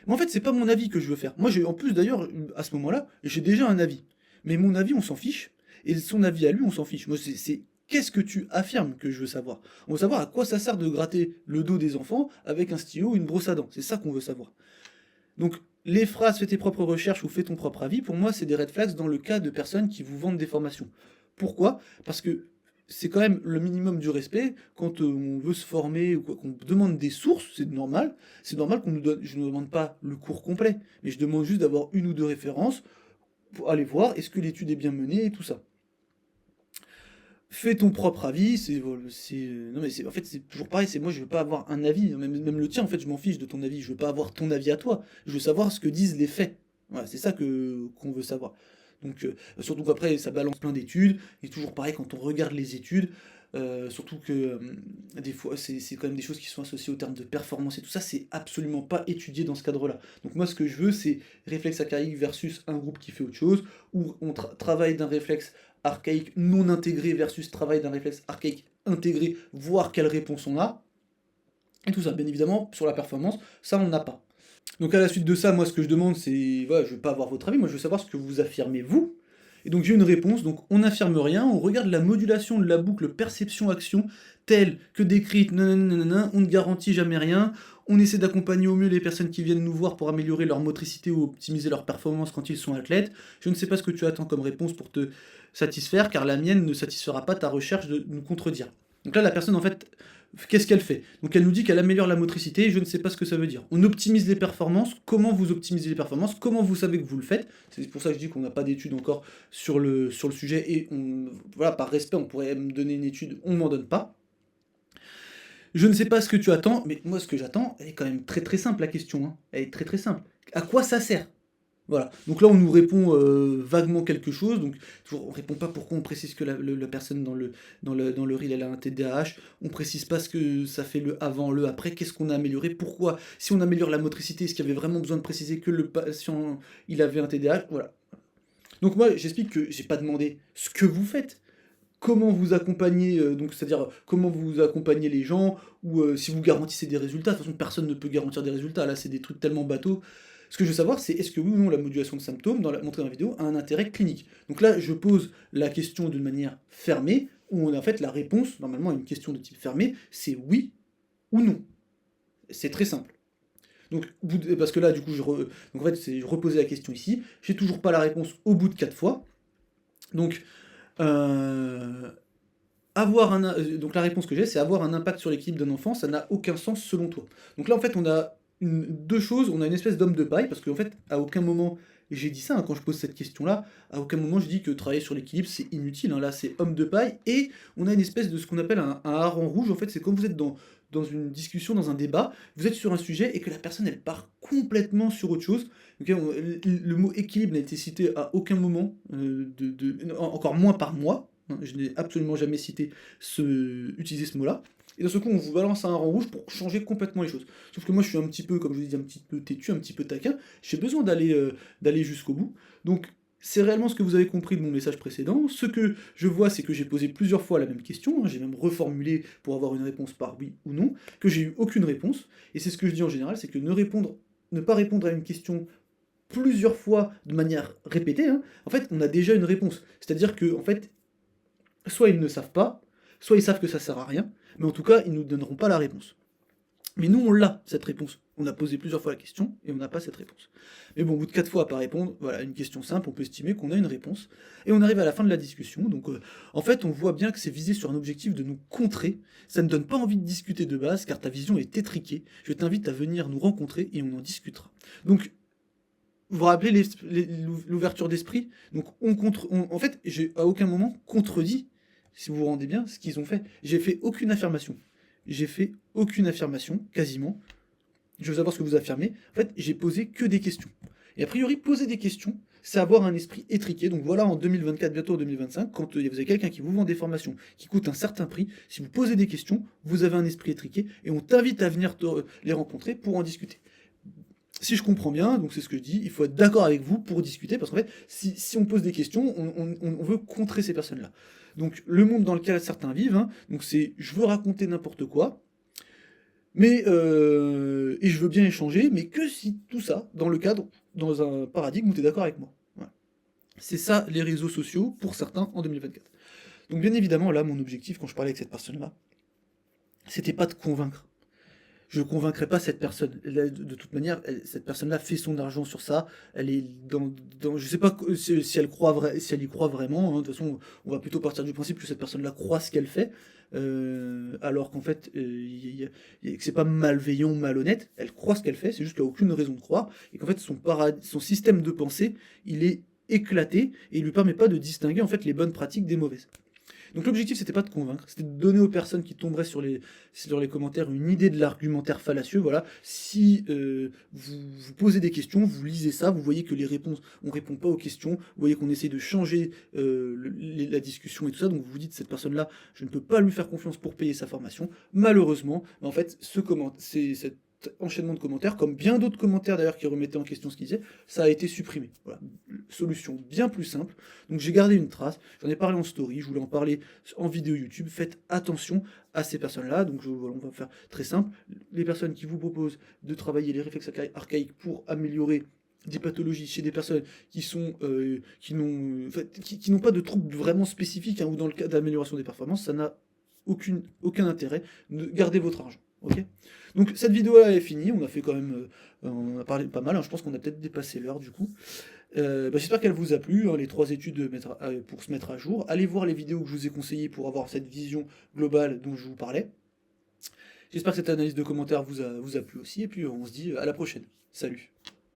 Mais en fait, c'est pas mon avis que je veux faire. Moi, en plus d'ailleurs, à ce moment-là, j'ai déjà un avis. Mais mon avis, on s'en fiche. Et son avis à lui, on s'en fiche. Moi, c'est qu'est-ce que tu affirmes que je veux savoir. On veut savoir à quoi ça sert de gratter le dos des enfants avec un stylo ou une brosse à dents. C'est ça qu'on veut savoir. Donc, les phrases fais tes propres recherches ou fais ton propre avis, pour moi, c'est des red flags dans le cas de personnes qui vous vendent des formations. Pourquoi? Parce que c'est quand même le minimum du respect quand on veut se former ou qu'on demande des sources, c'est normal. C'est normal qu'on nous donne. Je ne demande pas le cours complet, mais je demande juste d'avoir une ou deux références pour aller voir est-ce que l'étude est bien menée et tout ça. Fais ton propre avis, non mais en fait c'est toujours pareil, c'est moi je veux pas avoir un avis, même le tien en fait je m'en fiche de ton avis, je veux pas avoir ton avis à toi, je veux savoir ce que disent les faits. Voilà, c'est ça que qu'on veut savoir. Donc surtout qu'après ça balance plein d'études, et toujours pareil quand on regarde les études, surtout que des fois c'est quand même des choses qui sont associées au terme de performance et tout ça, c'est absolument pas étudié dans ce cadre-là. Donc moi ce que je veux c'est réflexe archaïque versus un groupe qui fait autre chose, ou on travaille d'un réflexe archaïque non intégré versus travail d'un réflexe archaïque intégré, voir quelle réponse on a, et tout ça. Bien évidemment, sur la performance, ça on n'a pas. Donc à la suite de ça, moi ce que je demande c'est, voilà, je veux pas avoir votre avis, moi je veux savoir ce que vous affirmez vous. Et donc j'ai une réponse, donc on n'affirme rien, on regarde la modulation de la boucle perception-action telle que décrite, nanana, on ne garantit jamais rien, on essaie d'accompagner au mieux les personnes qui viennent nous voir pour améliorer leur motricité ou optimiser leur performance quand ils sont athlètes. Je ne sais pas ce que tu attends comme réponse pour te satisfaire, car la mienne ne satisfera pas ta recherche de nous contredire. Donc là la personne en fait, qu'est-ce qu'elle fait? Donc elle nous dit qu'elle améliore la motricité, je ne sais pas ce que ça veut dire. On optimise les performances, comment vous optimisez les performances, comment vous savez que vous le faites? C'est pour ça que je dis qu'on n'a pas d'études encore sur le sujet, et voilà, par respect, on pourrait me donner une étude, on m'en donne pas. Je ne sais pas ce que tu attends, mais moi ce que j'attends, elle est quand même très très simple la question, hein. Elle est très très simple. À quoi ça sert? Voilà. Donc là, on nous répond vaguement quelque chose. Donc, toujours, on répond pas pourquoi on précise que la personne dans le reel, elle a un TDAH. On précise pas ce que ça fait le avant, le après. Qu'est-ce qu'on a amélioré? Pourquoi? Si on améliore la motricité, est-ce qu'il y avait vraiment besoin de préciser que le patient, il avait un TDAH? Voilà. Donc moi, j'explique que j'ai pas demandé ce que vous faites. Comment vous accompagnez, donc c'est-à-dire comment vous accompagnez les gens, ou si vous garantissez des résultats. De toute façon, personne ne peut garantir des résultats. Là, c'est des trucs tellement bateaux. Ce que je veux savoir, c'est est-ce que oui ou non la modulation de symptômes, montrée dans la vidéo, a un intérêt clinique. Donc là, je pose la question d'une manière fermée, où on a en fait la réponse, normalement une question de type fermé, c'est oui ou non. C'est très simple. Donc, parce que là, du coup, donc en fait, je reposais la question ici, j'ai toujours pas la réponse au bout de 4 fois. Donc, euh, donc la réponse que j'ai, c'est avoir un impact sur l'équilibre d'un enfant, ça n'a aucun sens selon toi. Donc là, en fait, on a deux choses, on a une espèce d'homme de paille, parce qu'en fait, à aucun moment, j'ai dit ça, hein, quand je pose cette question-là, à aucun moment je dis que travailler sur l'équilibre, c'est inutile, hein. Là, c'est homme de paille, et on a une espèce de ce qu'on appelle un hareng rouge, en fait, c'est comme vous êtes dans une discussion, dans un débat, vous êtes sur un sujet, et que la personne, elle part complètement sur autre chose. Ok, le mot équilibre n'a été cité à aucun moment, encore moins par moi, hein. Je n'ai absolument jamais utilisé ce mot-là. Et dans ce coup, on vous balance un rang rouge pour changer complètement les choses. Sauf que moi, je suis un petit peu, comme je vous dis, un petit peu têtu, un petit peu taquin. J'ai besoin d'aller jusqu'au bout. Donc, c'est réellement ce que vous avez compris de mon message précédent. Ce que je vois, c'est que j'ai posé plusieurs fois la même question, hein. J'ai même reformulé pour avoir une réponse par oui ou non, que j'ai eu aucune réponse. Et c'est ce que je dis en général, c'est que ne pas répondre à une question plusieurs fois de manière répétée, hein, en fait, on a déjà une réponse. C'est-à-dire que, en fait, soit ils ne savent pas, soit ils savent que ça sert à rien, mais en tout cas, ils ne nous donneront pas la réponse. Mais nous, on l'a, cette réponse. On a posé plusieurs fois la question et on n'a pas cette réponse. Mais bon, au bout de 4 fois à pas répondre, voilà, une question simple, on peut estimer qu'on a une réponse. Et on arrive à la fin de la discussion. Donc, en fait, on voit bien que c'est visé sur un objectif de nous contrer. Ça ne donne pas envie de discuter de base, car ta vision est étriquée. Je t'invite à venir nous rencontrer et on en discutera. Donc, vous vous rappelez l'ouverture d'esprit? Donc, en fait, j'ai à aucun moment contredit, si vous vous rendez bien, ce qu'ils ont fait. J'ai fait aucune affirmation. J'ai fait aucune affirmation, quasiment. Je veux savoir ce que vous affirmez. En fait, j'ai posé que des questions. Et a priori, poser des questions, c'est avoir un esprit étriqué. Donc voilà, en 2024, bientôt en 2025, quand vous avez quelqu'un qui vous vend des formations qui coûtent un certain prix, si vous posez des questions, vous avez un esprit étriqué et on t'invite à venir les rencontrer pour en discuter. Si je comprends bien, donc c'est ce que je dis, il faut être d'accord avec vous pour discuter, parce qu'en fait, si on pose des questions, on veut contrer ces personnes-là. Donc le monde dans lequel certains vivent, hein, donc c'est je veux raconter n'importe quoi, mais et je veux bien échanger, mais que si tout ça, dans le cadre, dans un paradigme où tu es d'accord avec moi. Voilà. C'est ça les réseaux sociaux pour certains en 2024. Donc bien évidemment, là, mon objectif quand je parlais avec cette personne-là, c'était pas de convaincre. Je convaincrai pas cette personne. De toute manière, cette personne-là fait son argent sur ça. Elle est je sais pas si elle si elle y croit vraiment, hein. De toute façon, on va plutôt partir du principe que cette personne-là croit ce qu'elle fait, alors qu'en fait, que c'est pas malveillant, malhonnête. Elle croit ce qu'elle fait, c'est juste qu'elle a aucune raison de croire, et qu'en fait, son système de pensée, il est éclaté et il lui permet pas de distinguer en fait les bonnes pratiques des mauvaises. Donc l'objectif, c'était pas de convaincre, c'était de donner aux personnes qui tomberaient sur les commentaires une idée de l'argumentaire fallacieux. Voilà, si vous posez des questions, vous lisez ça, vous voyez que les réponses, on répond pas aux questions, vous voyez qu'on essaye de changer la discussion et tout ça, donc vous vous dites, cette personne-là, je ne peux pas lui faire confiance pour payer sa formation. Malheureusement, en fait, cet enchaînement de commentaires, comme bien d'autres commentaires d'ailleurs qui remettaient en question ce qu'il disait, ça a été supprimé. Voilà. Solution bien plus simple. Donc j'ai gardé une trace, j'en ai parlé en story, je voulais en parler en vidéo YouTube. Faites attention à ces personnes-là. Donc voilà, on va faire très simple. Les personnes qui vous proposent de travailler les réflexes archaïques pour améliorer des pathologies chez des personnes qui n'ont pas de troubles vraiment spécifiques, hein, ou dans le cas d'amélioration des performances, ça n'a aucun intérêt. Gardez votre argent. Ok. Donc cette vidéo-là est finie, on a fait quand même, on a parlé pas mal, hein. Je pense qu'on a peut-être dépassé l'heure du coup. J'espère qu'elle vous a plu, hein, les 3 études pour se mettre à jour. Allez voir les vidéos que je vous ai conseillées pour avoir cette vision globale dont je vous parlais. J'espère que cette analyse de commentaires vous a plu aussi, et puis on se dit à la prochaine. Salut.